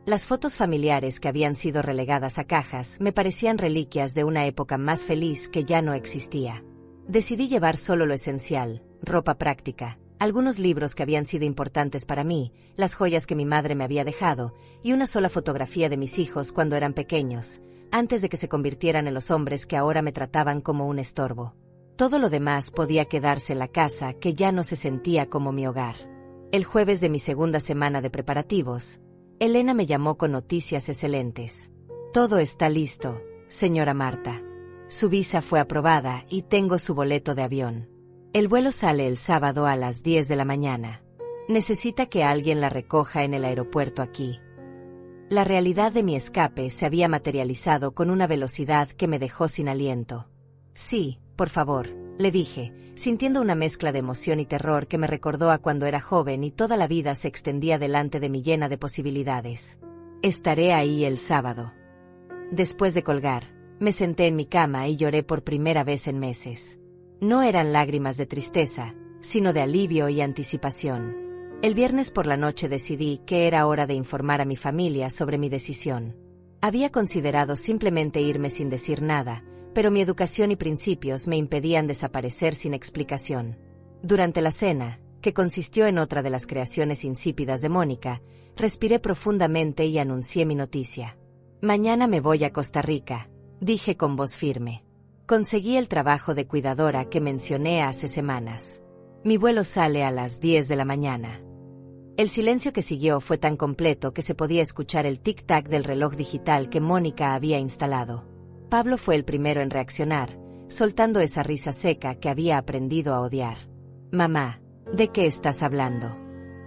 Las fotos familiares que habían sido relegadas a cajas me parecían reliquias de una época más feliz que ya no existía. Decidí llevar solo lo esencial, ropa práctica, algunos libros que habían sido importantes para mí, las joyas que mi madre me había dejado, y una sola fotografía de mis hijos cuando eran pequeños, antes de que se convirtieran en los hombres que ahora me trataban como un estorbo. Todo lo demás podía quedarse en la casa que ya no se sentía como mi hogar. El jueves de mi segunda semana de preparativos, Elena me llamó con noticias excelentes. Todo está listo, señora Marta. Su visa fue aprobada y tengo su boleto de avión. El vuelo sale el sábado a las 10 de la mañana. Necesita que alguien la recoja en el aeropuerto aquí. La realidad de mi escape se había materializado con una velocidad que me dejó sin aliento. Sí, por favor, le dije, sintiendo una mezcla de emoción y terror que me recordó a cuando era joven y toda la vida se extendía delante de mí llena de posibilidades. Estaré ahí el sábado. Después de colgar, me senté en mi cama y lloré por primera vez en meses. No eran lágrimas de tristeza, sino de alivio y anticipación. El viernes por la noche decidí que era hora de informar a mi familia sobre mi decisión. Había considerado simplemente irme sin decir nada, pero mi educación y principios me impedían desaparecer sin explicación. Durante la cena, que consistió en otra de las creaciones insípidas de Mónica, respiré profundamente y anuncié mi noticia. Mañana me voy a Costa Rica, dije con voz firme. Conseguí el trabajo de cuidadora que mencioné hace semanas. Mi vuelo sale a las 10 de la mañana. El silencio que siguió fue tan completo que se podía escuchar el tic-tac del reloj digital que Mónica había instalado. Pablo fue el primero en reaccionar, soltando esa risa seca que había aprendido a odiar. Mamá, ¿de qué estás hablando?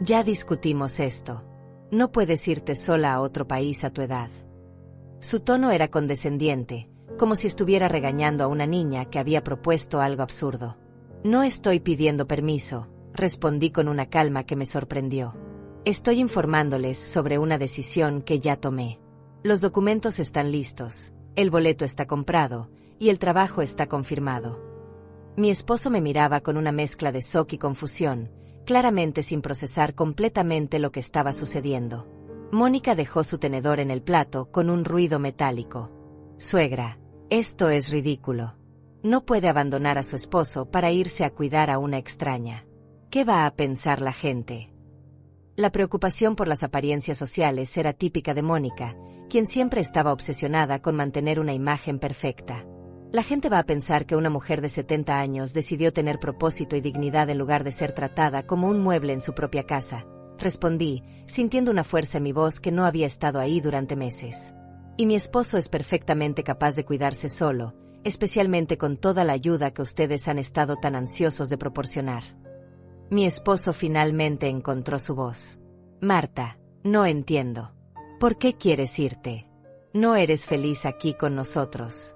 Ya discutimos esto. No puedes irte sola a otro país a tu edad. Su tono era condescendiente, como si estuviera regañando a una niña que había propuesto algo absurdo. No estoy pidiendo permiso, respondí con una calma que me sorprendió. Estoy informándoles sobre una decisión que ya tomé. Los documentos están listos, el boleto está comprado, y el trabajo está confirmado. Mi esposo me miraba con una mezcla de shock y confusión, claramente sin procesar completamente lo que estaba sucediendo. Mónica dejó su tenedor en el plato con un ruido metálico. Suegra, esto es ridículo. No puede abandonar a su esposo para irse a cuidar a una extraña. ¿Qué va a pensar la gente? La preocupación por las apariencias sociales era típica de Mónica, quien siempre estaba obsesionada con mantener una imagen perfecta. La gente va a pensar que una mujer de 70 años decidió tener propósito y dignidad en lugar de ser tratada como un mueble en su propia casa, respondí, sintiendo una fuerza en mi voz que no había estado ahí durante meses. Y mi esposo es perfectamente capaz de cuidarse solo, especialmente con toda la ayuda que ustedes han estado tan ansiosos de proporcionar. Mi esposo finalmente encontró su voz. Marta, no entiendo. ¿Por qué quieres irte? ¿No eres feliz aquí con nosotros?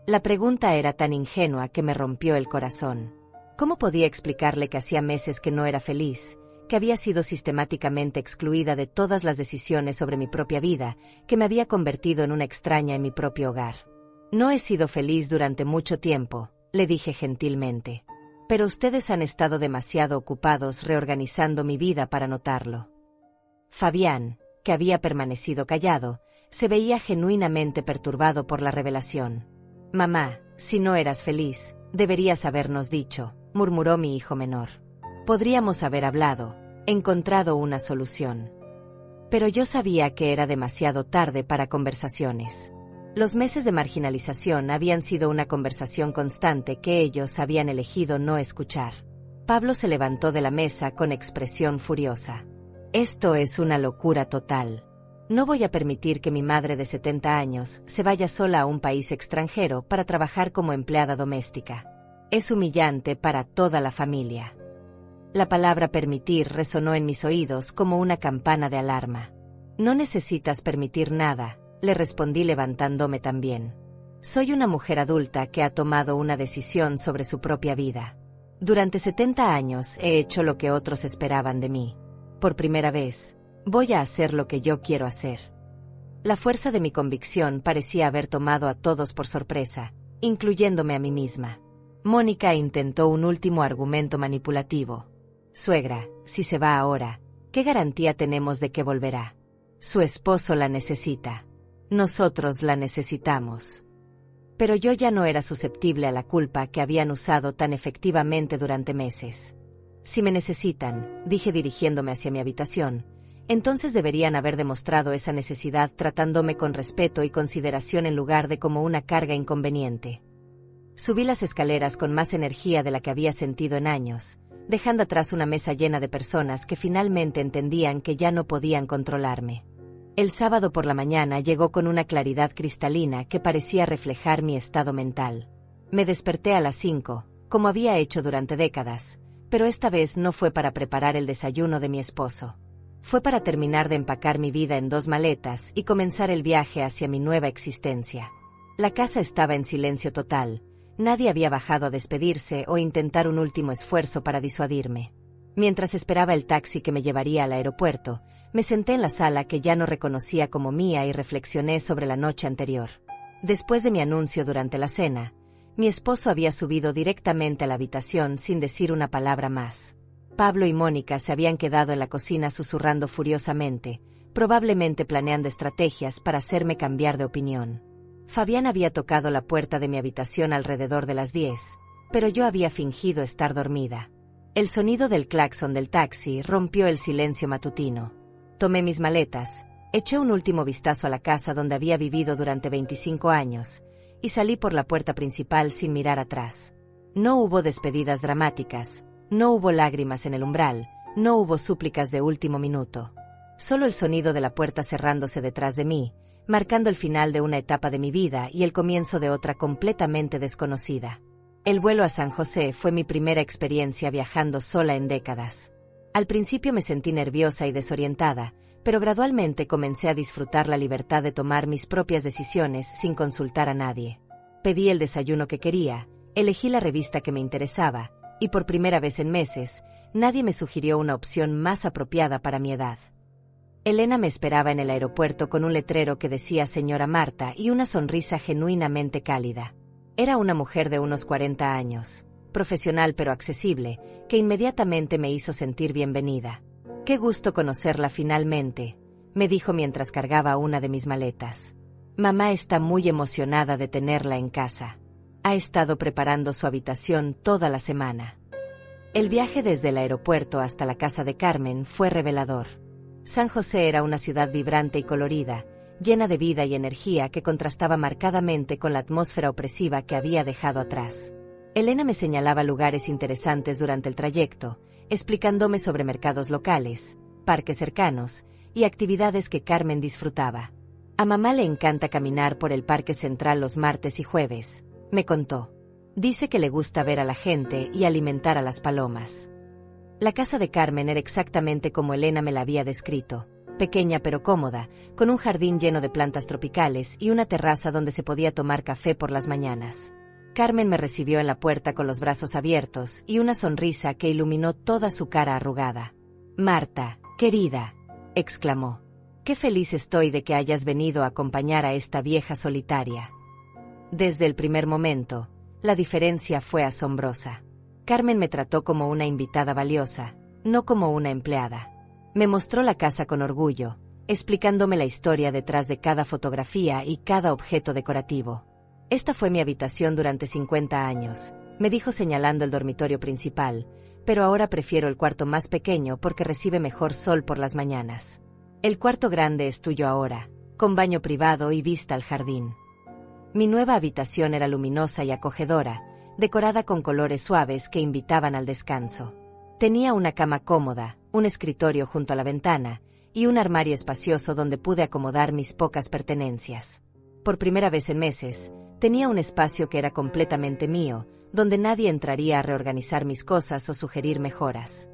La pregunta era tan ingenua que me rompió el corazón. ¿Cómo podía explicarle que hacía meses que no era feliz, que había sido sistemáticamente excluida de todas las decisiones sobre mi propia vida, que me había convertido en una extraña en mi propio hogar? No he sido feliz durante mucho tiempo, le dije gentilmente. Pero ustedes han estado demasiado ocupados reorganizando mi vida para notarlo. Fabián, que había permanecido callado, se veía genuinamente perturbado por la revelación. Mamá, si no eras feliz, deberías habernos dicho, murmuró mi hijo menor. Podríamos haber hablado, encontrado una solución. Pero yo sabía que era demasiado tarde para conversaciones. Los meses de marginalización habían sido una conversación constante que ellos habían elegido no escuchar. Pablo se levantó de la mesa con expresión furiosa. Esto es una locura total. No voy a permitir que mi madre de 70 años se vaya sola a un país extranjero para trabajar como empleada doméstica. Es humillante para toda la familia. La palabra permitir resonó en mis oídos como una campana de alarma. No necesitas permitir nada, le respondí levantándome también. Soy una mujer adulta que ha tomado una decisión sobre su propia vida. Durante 70 años he hecho lo que otros esperaban de mí. Por primera vez, voy a hacer lo que yo quiero hacer. La fuerza de mi convicción parecía haber tomado a todos por sorpresa, incluyéndome a mí misma. Mónica intentó un último argumento manipulativo. Suegra, si se va ahora, ¿qué garantía tenemos de que volverá? Su esposo la necesita. Nosotros la necesitamos. Pero yo ya no era susceptible a la culpa que habían usado tan efectivamente durante meses. Si me necesitan, dije dirigiéndome hacia mi habitación, entonces deberían haber demostrado esa necesidad tratándome con respeto y consideración en lugar de como una carga inconveniente. Subí las escaleras con más energía de la que había sentido en años, dejando atrás una mesa llena de personas que finalmente entendían que ya no podían controlarme. El sábado por la mañana llegó con una claridad cristalina que parecía reflejar mi estado mental. Me desperté a las 5, como había hecho durante décadas, pero esta vez no fue para preparar el desayuno de mi esposo. Fue para terminar de empacar mi vida en 2 maletas y comenzar el viaje hacia mi nueva existencia. La casa estaba en silencio total. Nadie había bajado a despedirse o intentar un último esfuerzo para disuadirme. Mientras esperaba el taxi que me llevaría al aeropuerto, me senté en la sala que ya no reconocía como mía y reflexioné sobre la noche anterior. Después de mi anuncio durante la cena, mi esposo había subido directamente a la habitación sin decir una palabra más. Pablo y Mónica se habían quedado en la cocina susurrando furiosamente, probablemente planeando estrategias para hacerme cambiar de opinión. Fabián había tocado la puerta de mi habitación alrededor de las 10, pero yo había fingido estar dormida. El sonido del claxon del taxi rompió el silencio matutino. Tomé mis maletas, eché un último vistazo a la casa donde había vivido durante 25 años, y salí por la puerta principal sin mirar atrás. No hubo despedidas dramáticas, no hubo lágrimas en el umbral, no hubo súplicas de último minuto. Solo el sonido de la puerta cerrándose detrás de mí, marcando el final de una etapa de mi vida y el comienzo de otra completamente desconocida. El vuelo a San José fue mi primera experiencia viajando sola en décadas. Al principio me sentí nerviosa y desorientada, pero gradualmente comencé a disfrutar la libertad de tomar mis propias decisiones sin consultar a nadie. Pedí el desayuno que quería, elegí la revista que me interesaba, y por primera vez en meses, nadie me sugirió una opción más apropiada para mi edad. Elena me esperaba en el aeropuerto con un letrero que decía Señora Marta y una sonrisa genuinamente cálida. Era una mujer de unos 40 años, profesional pero accesible, que inmediatamente me hizo sentir bienvenida. «Qué gusto conocerla finalmente», me dijo mientras cargaba una de mis maletas. «Mamá está muy emocionada de tenerla en casa. Ha estado preparando su habitación toda la semana». El viaje desde el aeropuerto hasta la casa de Carmen fue revelador. San José era una ciudad vibrante y colorida, llena de vida y energía que contrastaba marcadamente con la atmósfera opresiva que había dejado atrás. Elena me señalaba lugares interesantes durante el trayecto, explicándome sobre mercados locales, parques cercanos y actividades que Carmen disfrutaba. A mamá le encanta caminar por el Parque Central los martes y jueves, me contó. Dice que le gusta ver a la gente y alimentar a las palomas. La casa de Carmen era exactamente como Elena me la había descrito, pequeña pero cómoda, con un jardín lleno de plantas tropicales y una terraza donde se podía tomar café por las mañanas. Carmen me recibió en la puerta con los brazos abiertos y una sonrisa que iluminó toda su cara arrugada. «Marta, querida», exclamó, «qué feliz estoy de que hayas venido a acompañar a esta vieja solitaria». Desde el primer momento, la diferencia fue asombrosa. Carmen me trató como una invitada valiosa, no como una empleada. Me mostró la casa con orgullo, explicándome la historia detrás de cada fotografía y cada objeto decorativo. «Esta fue mi habitación durante 50 años», me dijo señalando el dormitorio principal, «pero ahora prefiero el cuarto más pequeño porque recibe mejor sol por las mañanas. El cuarto grande es tuyo ahora, con baño privado y vista al jardín». Mi nueva habitación era luminosa y acogedora, decorada con colores suaves que invitaban al descanso. Tenía una cama cómoda, un escritorio junto a la ventana y un armario espacioso donde pude acomodar mis pocas pertenencias. Por primera vez en meses, tenía un espacio que era completamente mío, donde nadie entraría a reorganizar mis cosas o sugerir mejoras.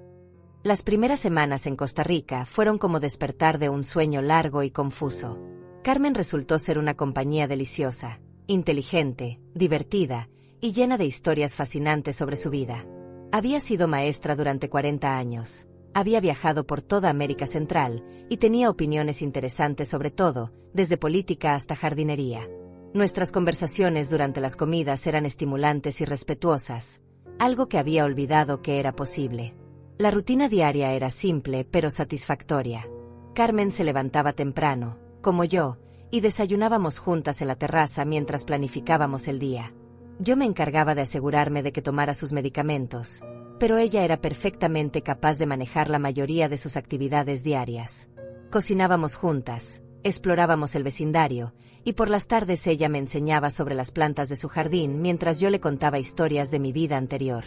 Las primeras semanas en Costa Rica fueron como despertar de un sueño largo y confuso. Carmen resultó ser una compañía deliciosa, inteligente, divertida y llena de historias fascinantes sobre su vida. Había sido maestra durante 40 años, había viajado por toda América Central y tenía opiniones interesantes sobre todo, desde política hasta jardinería. Nuestras conversaciones durante las comidas eran estimulantes y respetuosas, algo que había olvidado que era posible. La rutina diaria era simple pero satisfactoria. Carmen se levantaba temprano, como yo, y desayunábamos juntas en la terraza mientras planificábamos el día. Yo me encargaba de asegurarme de que tomara sus medicamentos, pero ella era perfectamente capaz de manejar la mayoría de sus actividades diarias. Cocinábamos juntas, explorábamos el vecindario, y por las tardes ella me enseñaba sobre las plantas de su jardín mientras yo le contaba historias de mi vida anterior.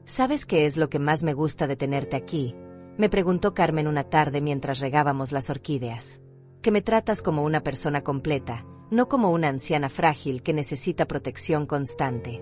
«¿Sabes qué es lo que más me gusta de tenerte aquí?», me preguntó Carmen una tarde mientras regábamos las orquídeas. «Que me tratas como una persona completa, no como una anciana frágil que necesita protección constante».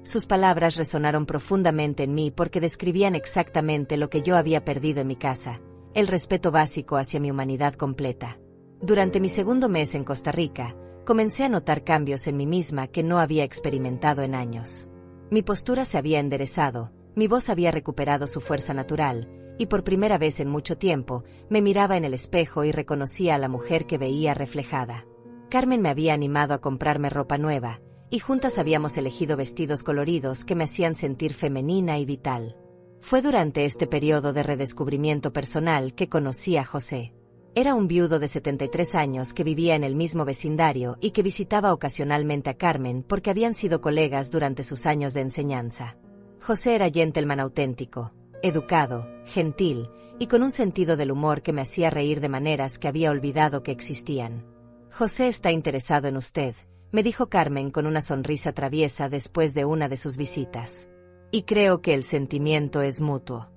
Sus palabras resonaron profundamente en mí porque describían exactamente lo que yo había perdido en mi casa, el respeto básico hacia mi humanidad completa. Durante mi segundo mes en Costa Rica, comencé a notar cambios en mí misma que no había experimentado en años. Mi postura se había enderezado, mi voz había recuperado su fuerza natural, y por primera vez en mucho tiempo, me miraba en el espejo y reconocía a la mujer que veía reflejada. Carmen me había animado a comprarme ropa nueva, y juntas habíamos elegido vestidos coloridos que me hacían sentir femenina y vital. Fue durante este periodo de redescubrimiento personal que conocí a José. Era un viudo de 73 años que vivía en el mismo vecindario y que visitaba ocasionalmente a Carmen porque habían sido colegas durante sus años de enseñanza. José era gentleman auténtico, educado, gentil y con un sentido del humor que me hacía reír de maneras que había olvidado que existían. «José está interesado en usted», me dijo Carmen con una sonrisa traviesa después de una de sus visitas. Y creo que el sentimiento es mutuo.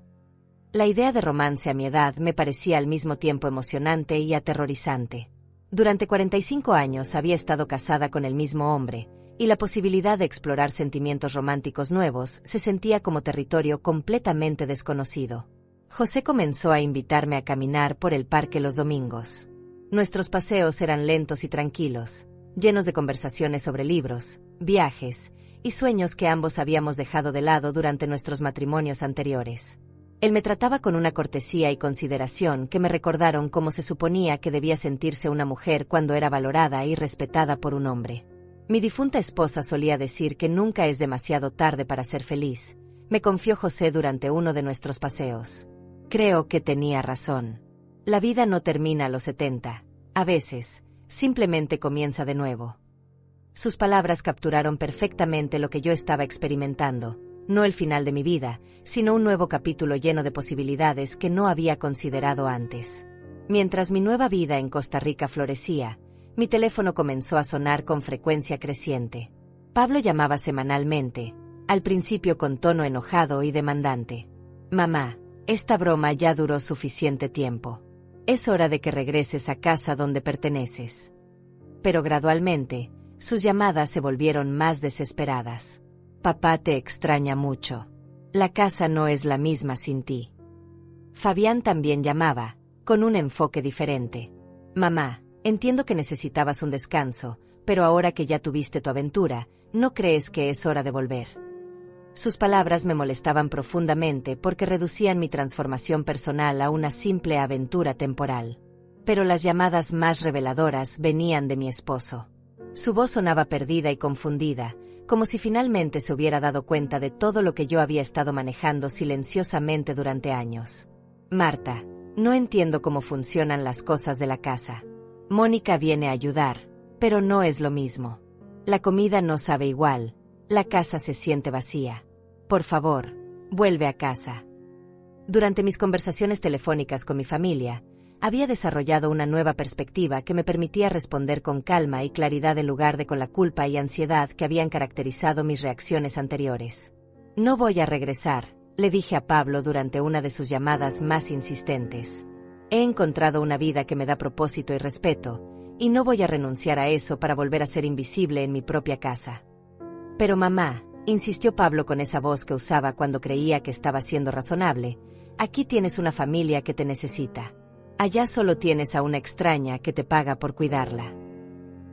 La idea de romance a mi edad me parecía al mismo tiempo emocionante y aterrorizante. Durante 45 años había estado casada con el mismo hombre, y la posibilidad de explorar sentimientos románticos nuevos se sentía como territorio completamente desconocido. José comenzó a invitarme a caminar por el parque los domingos. Nuestros paseos eran lentos y tranquilos, llenos de conversaciones sobre libros, viajes y sueños que ambos habíamos dejado de lado durante nuestros matrimonios anteriores. Él me trataba con una cortesía y consideración que me recordaron cómo se suponía que debía sentirse una mujer cuando era valorada y respetada por un hombre. Mi difunta esposa solía decir que nunca es demasiado tarde para ser feliz, me confió José durante uno de nuestros paseos. Creo que tenía razón. La vida no termina a los 70, a veces, simplemente comienza de nuevo. Sus palabras capturaron perfectamente lo que yo estaba experimentando, no el final de mi vida, sino un nuevo capítulo lleno de posibilidades que no había considerado antes. Mientras mi nueva vida en Costa Rica florecía, mi teléfono comenzó a sonar con frecuencia creciente. Pablo llamaba semanalmente, al principio con tono enojado y demandante. Mamá, esta broma ya duró suficiente tiempo. Es hora de que regreses a casa donde perteneces. Pero gradualmente, sus llamadas se volvieron más desesperadas. Papá te extraña mucho. La casa no es la misma sin ti. Fabián también llamaba, con un enfoque diferente. Mamá, entiendo que necesitabas un descanso, pero ahora que ya tuviste tu aventura, ¿no crees que es hora de volver? Sus palabras me molestaban profundamente porque reducían mi transformación personal a una simple aventura temporal. Pero las llamadas más reveladoras venían de mi esposo. Su voz sonaba perdida y confundida, como si finalmente se hubiera dado cuenta de todo lo que yo había estado manejando silenciosamente durante años. Marta, no entiendo cómo funcionan las cosas de la casa. Mónica viene a ayudar, pero no es lo mismo. La comida no sabe igual, la casa se siente vacía. Por favor, vuelve a casa. Durante mis conversaciones telefónicas con mi familia, había desarrollado una nueva perspectiva que me permitía responder con calma y claridad en lugar de con la culpa y ansiedad que habían caracterizado mis reacciones anteriores. No voy a regresar, le dije a Pablo durante una de sus llamadas más insistentes. He encontrado una vida que me da propósito y respeto, y no voy a renunciar a eso para volver a ser invisible en mi propia casa. Pero mamá, insistió Pablo con esa voz que usaba cuando creía que estaba siendo razonable, aquí tienes una familia que te necesita. Allá solo tienes a una extraña que te paga por cuidarla.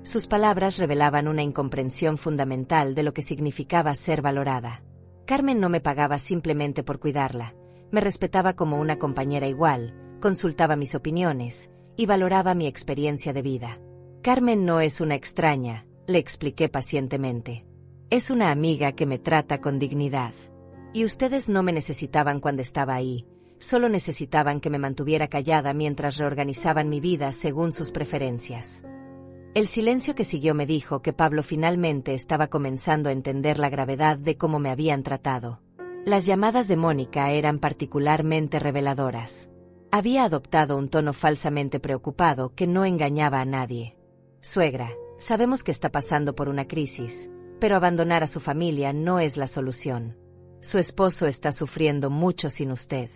Sus palabras revelaban una incomprensión fundamental de lo que significaba ser valorada. Carmen no me pagaba simplemente por cuidarla, me respetaba como una compañera igual, consultaba mis opiniones y valoraba mi experiencia de vida. Carmen no es una extraña, le expliqué pacientemente. Es una amiga que me trata con dignidad. Y ustedes no me necesitaban cuando estaba ahí, solo necesitaban que me mantuviera callada mientras reorganizaban mi vida según sus preferencias. El silencio que siguió me dijo que Pablo finalmente estaba comenzando a entender la gravedad de cómo me habían tratado. Las llamadas de Mónica eran particularmente reveladoras. Había adoptado un tono falsamente preocupado que no engañaba a nadie. Suegra, sabemos que está pasando por una crisis, pero abandonar a su familia no es la solución. Su esposo está sufriendo mucho sin usted.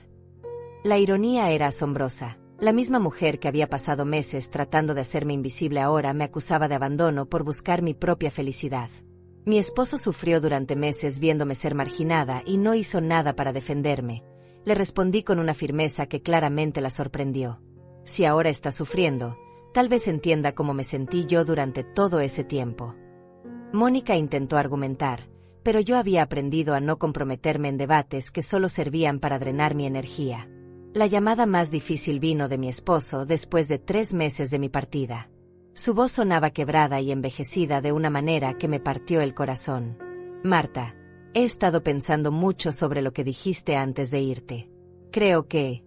La ironía era asombrosa. La misma mujer que había pasado meses tratando de hacerme invisible ahora me acusaba de abandono por buscar mi propia felicidad. Mi esposo sufrió durante meses viéndome ser marginada y no hizo nada para defenderme. Le respondí con una firmeza que claramente la sorprendió. Si ahora está sufriendo, tal vez entienda cómo me sentí yo durante todo ese tiempo. Mónica intentó argumentar, pero yo había aprendido a no comprometerme en debates que solo servían para drenar mi energía. La llamada más difícil vino de mi esposo después de 3 meses de mi partida. Su voz sonaba quebrada y envejecida de una manera que me partió el corazón. Marta, he estado pensando mucho sobre lo que dijiste antes de irte. Creo que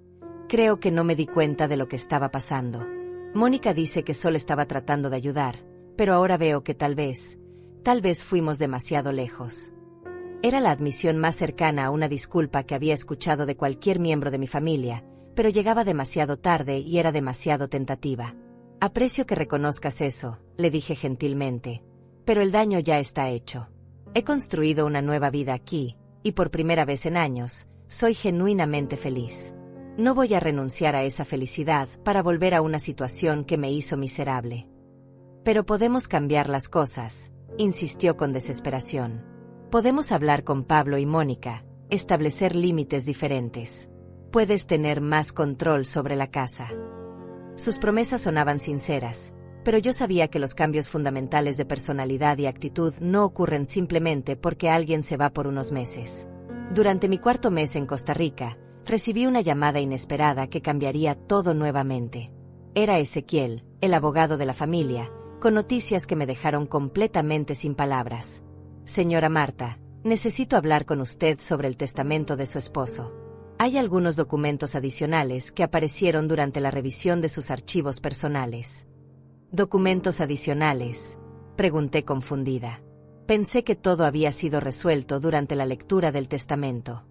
no me di cuenta de lo que estaba pasando. Mónica dice que solo estaba tratando de ayudar, pero ahora veo que tal vez fuimos demasiado lejos. Era la admisión más cercana a una disculpa que había escuchado de cualquier miembro de mi familia, pero llegaba demasiado tarde y era demasiado tentativa. Aprecio que reconozcas eso, le dije gentilmente, Pero el daño ya está hecho. He construido una nueva vida aquí, y por primera vez en años, soy genuinamente feliz. No voy a renunciar a esa felicidad para volver a una situación que me hizo miserable. Pero podemos cambiar las cosas, insistió con desesperación. Podemos hablar con Pablo y Mónica, establecer límites diferentes. Puedes tener más control sobre la casa. Sus promesas sonaban sinceras, pero yo sabía que los cambios fundamentales de personalidad y actitud no ocurren simplemente porque alguien se va por unos meses. Durante mi cuarto mes en Costa Rica, recibí una llamada inesperada que cambiaría todo nuevamente. Era Ezequiel, el abogado de la familia, con noticias que me dejaron completamente sin palabras. Señora Marta, necesito hablar con usted sobre el testamento de su esposo. Hay algunos documentos adicionales que aparecieron durante la revisión de sus archivos personales. ¿Documentos adicionales?, pregunté confundida. Pensé que todo había sido resuelto durante la lectura del testamento.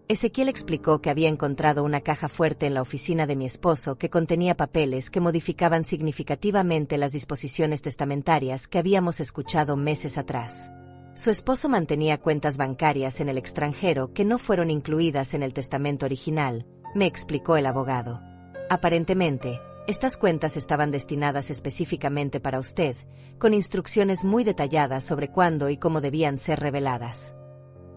Ezequiel explicó que había encontrado una caja fuerte en la oficina de mi esposo que contenía papeles que modificaban significativamente las disposiciones testamentarias que habíamos escuchado meses atrás. Su esposo mantenía cuentas bancarias en el extranjero que no fueron incluidas en el testamento original, me explicó el abogado. Aparentemente, estas cuentas estaban destinadas específicamente para usted, con instrucciones muy detalladas sobre cuándo y cómo debían ser reveladas.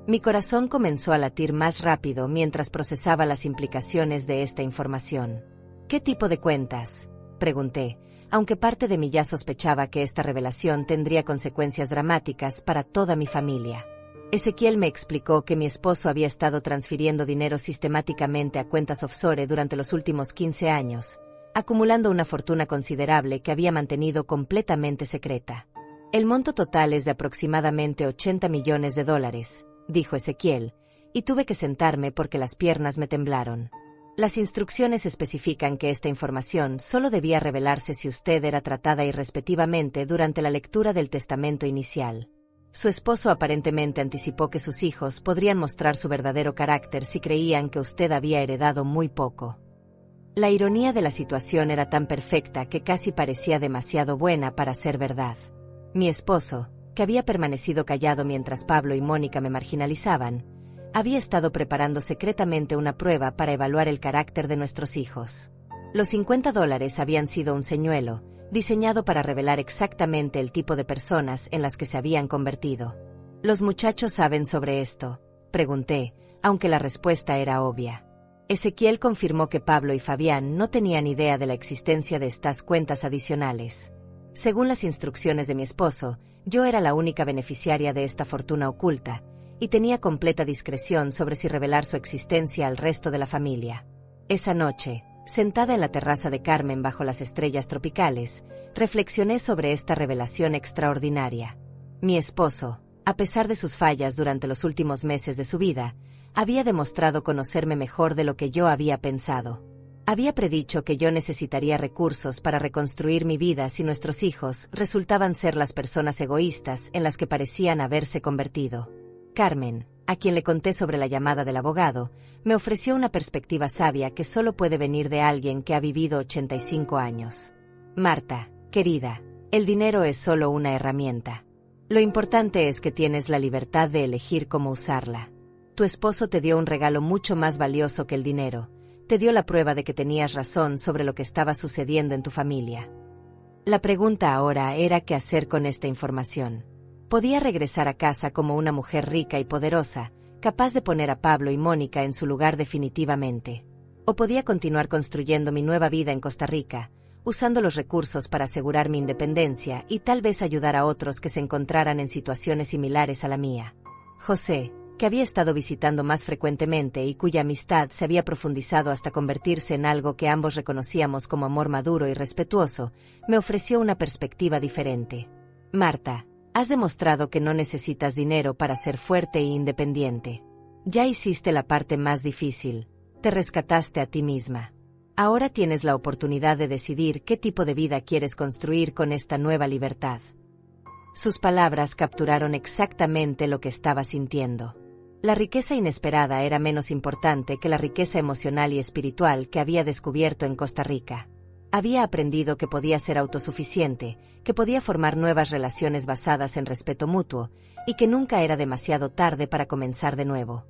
Mi corazón comenzó a latir más rápido mientras procesaba las implicaciones de esta información. ¿Qué tipo de cuentas?, pregunté, aunque parte de mí ya sospechaba que esta revelación tendría consecuencias dramáticas para toda mi familia. Ezequiel me explicó que mi esposo había estado transfiriendo dinero sistemáticamente a cuentas offshore durante los últimos 15 años, acumulando una fortuna considerable que había mantenido completamente secreta. El monto total es de aproximadamente $80 millones, dijo Ezequiel, y tuve que sentarme porque las piernas me temblaron. Las instrucciones especifican que esta información solo debía revelarse si usted era tratada irrespectivamente durante la lectura del testamento inicial. Su esposo aparentemente anticipó que sus hijos podrían mostrar su verdadero carácter si creían que usted había heredado muy poco. La ironía de la situación era tan perfecta que casi parecía demasiado buena para ser verdad. Mi esposo, que había permanecido callado mientras Pablo y Mónica me marginalizaban, había estado preparando secretamente una prueba para evaluar el carácter de nuestros hijos. Los $50 habían sido un señuelo, diseñado para revelar exactamente el tipo de personas en las que se habían convertido. ¿Los muchachos saben sobre esto?, pregunté, aunque la respuesta era obvia. Ezequiel confirmó que Pablo y Fabián no tenían idea de la existencia de estas cuentas adicionales. Según las instrucciones de mi esposo, yo era la única beneficiaria de esta fortuna oculta, y tenía completa discreción sobre si revelar su existencia al resto de la familia. Esa noche, sentada en la terraza de Carmen bajo las estrellas tropicales, reflexioné sobre esta revelación extraordinaria. Mi esposo, a pesar de sus fallas durante los últimos meses de su vida, había demostrado conocerme mejor de lo que yo había pensado. Había predicho que yo necesitaría recursos para reconstruir mi vida si nuestros hijos resultaban ser las personas egoístas en las que parecían haberse convertido. Carmen, a quien le conté sobre la llamada del abogado, me ofreció una perspectiva sabia que solo puede venir de alguien que ha vivido 85 años. Marta, querida, el dinero es solo una herramienta. Lo importante es que tienes la libertad de elegir cómo usarla. Tu esposo te dio un regalo mucho más valioso que el dinero. Te dio la prueba de que tenías razón sobre lo que estaba sucediendo en tu familia. La pregunta ahora era qué hacer con esta información. Podía regresar a casa como una mujer rica y poderosa, capaz de poner a Pablo y Mónica en su lugar definitivamente. O podía continuar construyendo mi nueva vida en Costa Rica, usando los recursos para asegurar mi independencia y tal vez ayudar a otros que se encontraran en situaciones similares a la mía. José, que había estado visitando más frecuentemente y cuya amistad se había profundizado hasta convertirse en algo que ambos reconocíamos como amor maduro y respetuoso, me ofreció una perspectiva diferente. Marta, has demostrado que no necesitas dinero para ser fuerte e independiente. Ya hiciste la parte más difícil, te rescataste a ti misma. Ahora tienes la oportunidad de decidir qué tipo de vida quieres construir con esta nueva libertad. Sus palabras capturaron exactamente lo que estaba sintiendo. La riqueza inesperada era menos importante que la riqueza emocional y espiritual que había descubierto en Costa Rica. Había aprendido que podía ser autosuficiente, que podía formar nuevas relaciones basadas en respeto mutuo, y que nunca era demasiado tarde para comenzar de nuevo.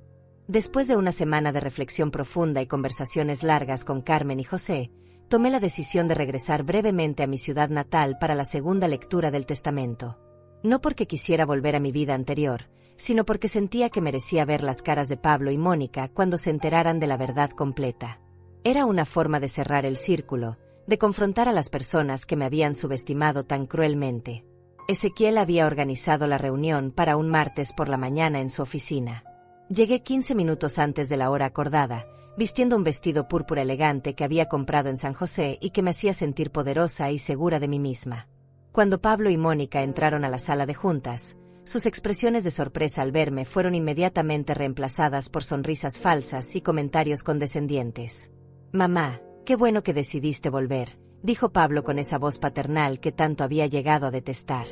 Después de una semana de reflexión profunda y conversaciones largas con Carmen y José, tomé la decisión de regresar brevemente a mi ciudad natal para la segunda lectura del testamento. No porque quisiera volver a mi vida anterior, sino porque sentía que merecía ver las caras de Pablo y Mónica cuando se enteraran de la verdad completa. Era una forma de cerrar el círculo, de confrontar a las personas que me habían subestimado tan cruelmente. Ezequiel había organizado la reunión para un martes por la mañana en su oficina. Llegué 15 minutos antes de la hora acordada, vistiendo un vestido púrpura elegante que había comprado en San José y que me hacía sentir poderosa y segura de mí misma. Cuando Pablo y Mónica entraron a la sala de juntas, sus expresiones de sorpresa al verme fueron inmediatamente reemplazadas por sonrisas falsas y comentarios condescendientes. «Mamá, qué bueno que decidiste volver», dijo Pablo con esa voz paternal que tanto había llegado a detestar.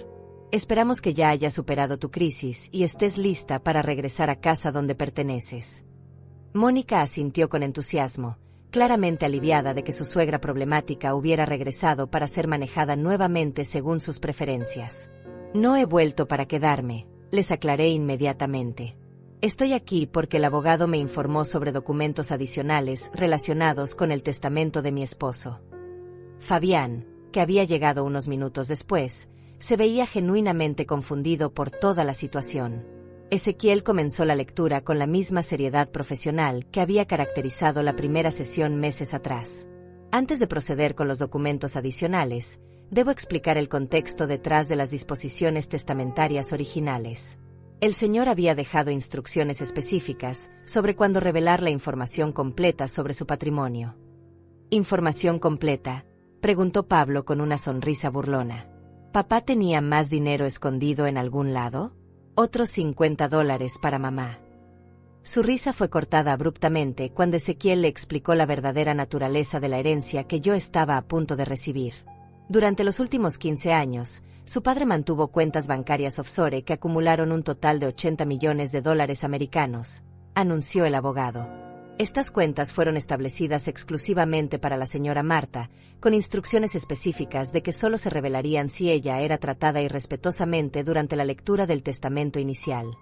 «Esperamos que ya hayas superado tu crisis y estés lista para regresar a casa donde perteneces». Mónica asintió con entusiasmo, claramente aliviada de que su suegra problemática hubiera regresado para ser manejada nuevamente según sus preferencias. «No he vuelto para quedarme», les aclaré inmediatamente. «Estoy aquí porque el abogado me informó sobre documentos adicionales relacionados con el testamento de mi esposo». Fabián, que había llegado unos minutos después, se veía genuinamente confundido por toda la situación. Ezequiel comenzó la lectura con la misma seriedad profesional que había caracterizado la primera sesión meses atrás. Antes de proceder con los documentos adicionales, debo explicar el contexto detrás de las disposiciones testamentarias originales. El señor había dejado instrucciones específicas sobre cuándo revelar la información completa sobre su patrimonio. «¿Información completa?», preguntó Pablo con una sonrisa burlona. «¿Papá tenía más dinero escondido en algún lado? Otros $50 para mamá». Su risa fue cortada abruptamente cuando Ezequiel le explicó la verdadera naturaleza de la herencia que yo estaba a punto de recibir. Durante los últimos 15 años, su padre mantuvo cuentas bancarias offshore que acumularon un total de $80 millones americanos, anunció el abogado. Estas cuentas fueron establecidas exclusivamente para la señora Marta, con instrucciones específicas de que solo se revelarían si ella era tratada irrespetuosamente durante la lectura del testamento inicial.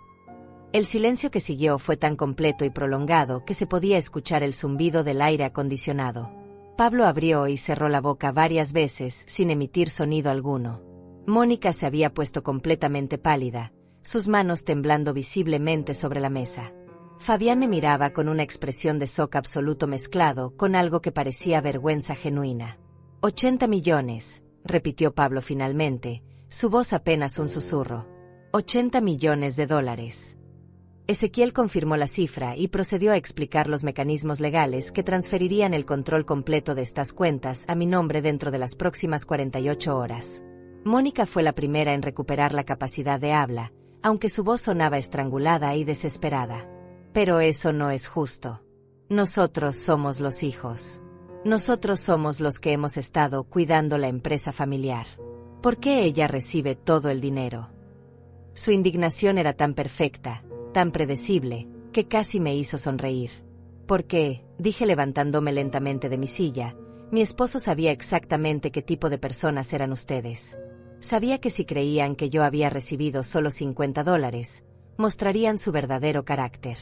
El silencio que siguió fue tan completo y prolongado que se podía escuchar el zumbido del aire acondicionado. Pablo abrió y cerró la boca varias veces sin emitir sonido alguno. Mónica se había puesto completamente pálida, sus manos temblando visiblemente sobre la mesa. Fabián me miraba con una expresión de shock absoluto mezclado con algo que parecía vergüenza genuina. «80 millones», repitió Pablo finalmente, su voz apenas un susurro. $80 millones. Ezequiel confirmó la cifra y procedió a explicar los mecanismos legales que transferirían el control completo de estas cuentas a mi nombre dentro de las próximas 48 horas. Mónica fue la primera en recuperar la capacidad de habla, aunque su voz sonaba estrangulada y desesperada. «Pero eso no es justo. Nosotros somos los hijos. Nosotros somos los que hemos estado cuidando la empresa familiar. ¿Por qué ella recibe todo el dinero?». Su indignación era tan perfecta, tan predecible, que casi me hizo sonreír. «Porque», dije levantándome lentamente de mi silla, «mi esposo sabía exactamente qué tipo de personas eran ustedes. Sabía que si creían que yo había recibido solo $50, mostrarían su verdadero carácter.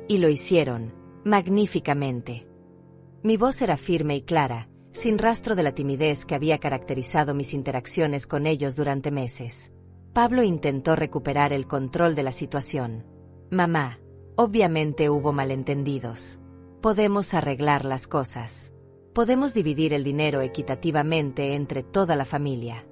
Y lo hicieron, magníficamente». Mi voz era firme y clara, sin rastro de la timidez que había caracterizado mis interacciones con ellos durante meses. Pablo intentó recuperar el control de la situación. «Mamá, obviamente hubo malentendidos. Podemos arreglar las cosas. Podemos dividir el dinero equitativamente entre toda la familia».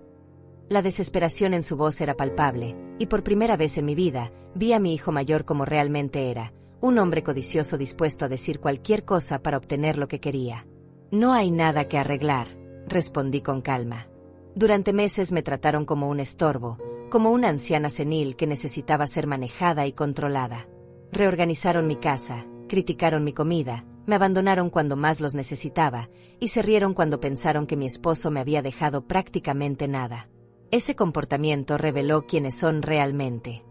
La desesperación en su voz era palpable, y por primera vez en mi vida, vi a mi hijo mayor como realmente era, un hombre codicioso dispuesto a decir cualquier cosa para obtener lo que quería. «No hay nada que arreglar», respondí con calma. «Durante meses me trataron como un estorbo, como una anciana senil que necesitaba ser manejada y controlada. Reorganizaron mi casa, criticaron mi comida, me abandonaron cuando más los necesitaba, y se rieron cuando pensaron que mi esposo me había dejado prácticamente nada. Ese comportamiento reveló quiénes son realmente».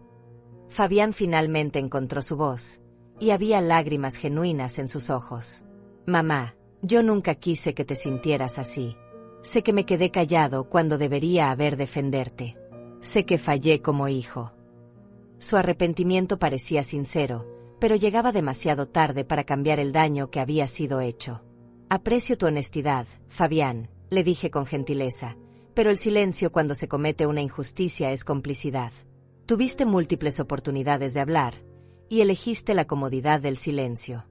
Fabián finalmente encontró su voz, y había lágrimas genuinas en sus ojos. «Mamá, yo nunca quise que te sintieras así. Sé que me quedé callado cuando debería haber defenderte. Sé que fallé como hijo. Su arrepentimiento parecía sincero, pero llegaba demasiado tarde para cambiar el daño que había sido hecho. Aprecio tu honestidad, Fabián, le dije con gentileza, pero el silencio cuando se comete una injusticia es complicidad. Tuviste múltiples oportunidades de hablar, y elegiste la comodidad del silencio.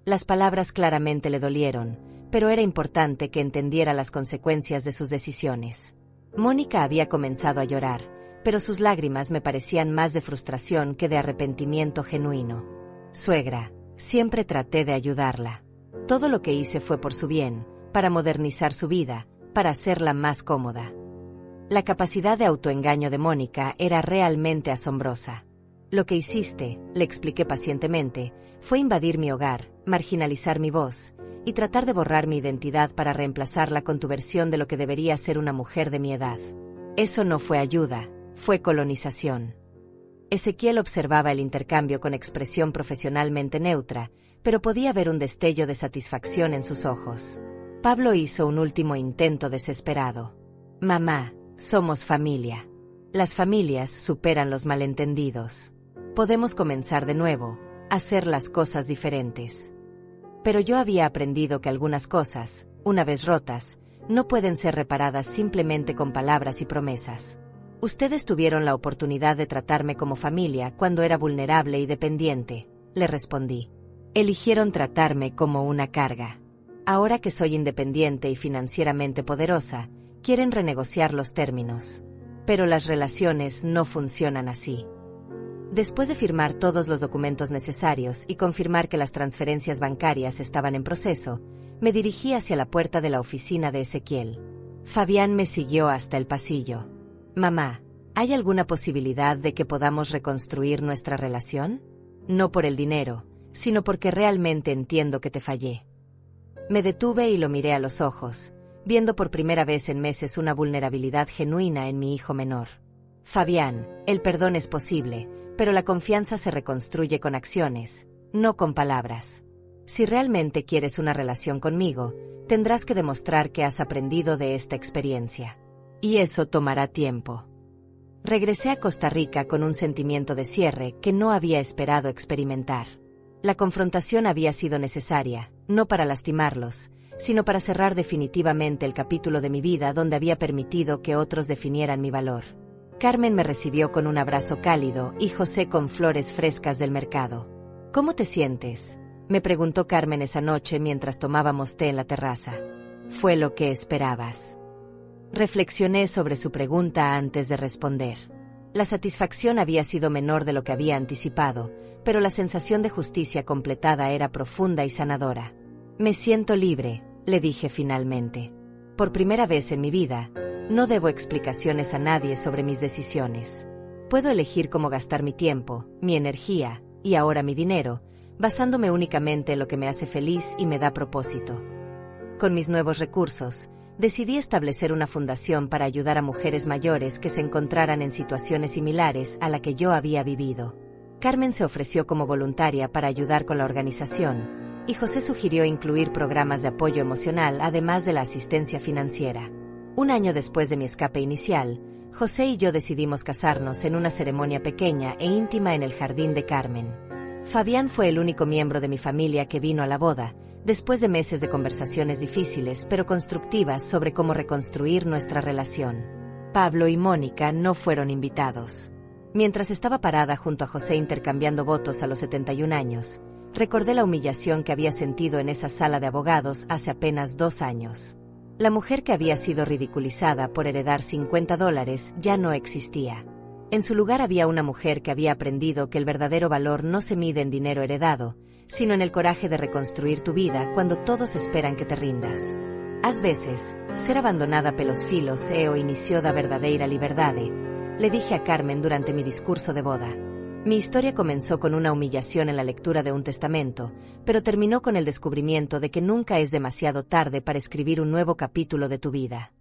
Las palabras claramente le dolieron, pero era importante que entendiera las consecuencias de sus decisiones. Mónica había comenzado a llorar, pero sus lágrimas me parecían más de frustración que de arrepentimiento genuino. Suegra, siempre traté de ayudarla. Todo lo que hice fue por su bien, para modernizar su vida, para hacerla más cómoda. La capacidad de autoengaño de Mónica era realmente asombrosa. Lo que hiciste, le expliqué pacientemente, fue invadir mi hogar, marginalizar mi voz, y tratar de borrar mi identidad para reemplazarla con tu versión de lo que debería ser una mujer de mi edad. Eso no fue ayuda, fue colonización. Ezequiel observaba el intercambio con expresión profesionalmente neutra, pero podía ver un destello de satisfacción en sus ojos. Pablo hizo un último intento desesperado. Mamá, somos familia. Las familias superan los malentendidos. Podemos comenzar de nuevo, hacer las cosas diferentes. Pero yo había aprendido que algunas cosas, una vez rotas, no pueden ser reparadas simplemente con palabras y promesas. Ustedes tuvieron la oportunidad de tratarme como familia cuando era vulnerable y dependiente, le respondí. Eligieron tratarme como una carga. Ahora que soy independiente y financieramente poderosa, quieren renegociar los términos. Pero las relaciones no funcionan así. Después de firmar todos los documentos necesarios y confirmar que las transferencias bancarias estaban en proceso, me dirigí hacia la puerta de la oficina de Ezequiel. Fabián me siguió hasta el pasillo. Mamá, ¿hay alguna posibilidad de que podamos reconstruir nuestra relación? No por el dinero, sino porque realmente entiendo que te fallé. Me detuve y lo miré a los ojos, viendo por primera vez en meses una vulnerabilidad genuina en mi hijo menor. Fabián, el perdón es posible, pero la confianza se reconstruye con acciones, no con palabras. Si realmente quieres una relación conmigo, tendrás que demostrar que has aprendido de esta experiencia. Y eso tomará tiempo. Regresé a Costa Rica con un sentimiento de cierre que no había esperado experimentar. La confrontación había sido necesaria, no para lastimarlos, sino para cerrar definitivamente el capítulo de mi vida donde había permitido que otros definieran mi valor. Carmen me recibió con un abrazo cálido y José con flores frescas del mercado. ¿Cómo te sientes?, me preguntó Carmen esa noche mientras tomábamos té en la terraza. ¿Fue lo que esperabas? Reflexioné sobre su pregunta antes de responder. La satisfacción había sido menor de lo que había anticipado, pero la sensación de justicia completada era profunda y sanadora. Me siento libre, le dije finalmente. Por primera vez en mi vida, no debo explicaciones a nadie sobre mis decisiones. Puedo elegir cómo gastar mi tiempo, mi energía, y ahora mi dinero, basándome únicamente en lo que me hace feliz y me da propósito. Con mis nuevos recursos, decidí establecer una fundación para ayudar a mujeres mayores que se encontraran en situaciones similares a la que yo había vivido. Carmen se ofreció como voluntaria para ayudar con la organización, y José sugirió incluir programas de apoyo emocional además de la asistencia financiera. Un año después de mi escape inicial, José y yo decidimos casarnos en una ceremonia pequeña e íntima en el jardín de Carmen. Fabián fue el único miembro de mi familia que vino a la boda, después de meses de conversaciones difíciles pero constructivas sobre cómo reconstruir nuestra relación. Pablo y Mónica no fueron invitados. Mientras estaba parada junto a José intercambiando votos a los 71 años, recordé la humillación que había sentido en esa sala de abogados hace apenas 2 años. La mujer que había sido ridiculizada por heredar $50 ya no existía. En su lugar había una mujer que había aprendido que el verdadero valor no se mide en dinero heredado, sino en el coraje de reconstruir tu vida cuando todos esperan que te rindas. Ás veces, ser abandonada pelos filos o inició da verdadeira liberdade, le dije a Carmen durante mi discurso de boda. Mi historia comenzó con una humillación en la lectura de un testamento, pero terminó con el descubrimiento de que nunca es demasiado tarde para escribir un nuevo capítulo de tu vida.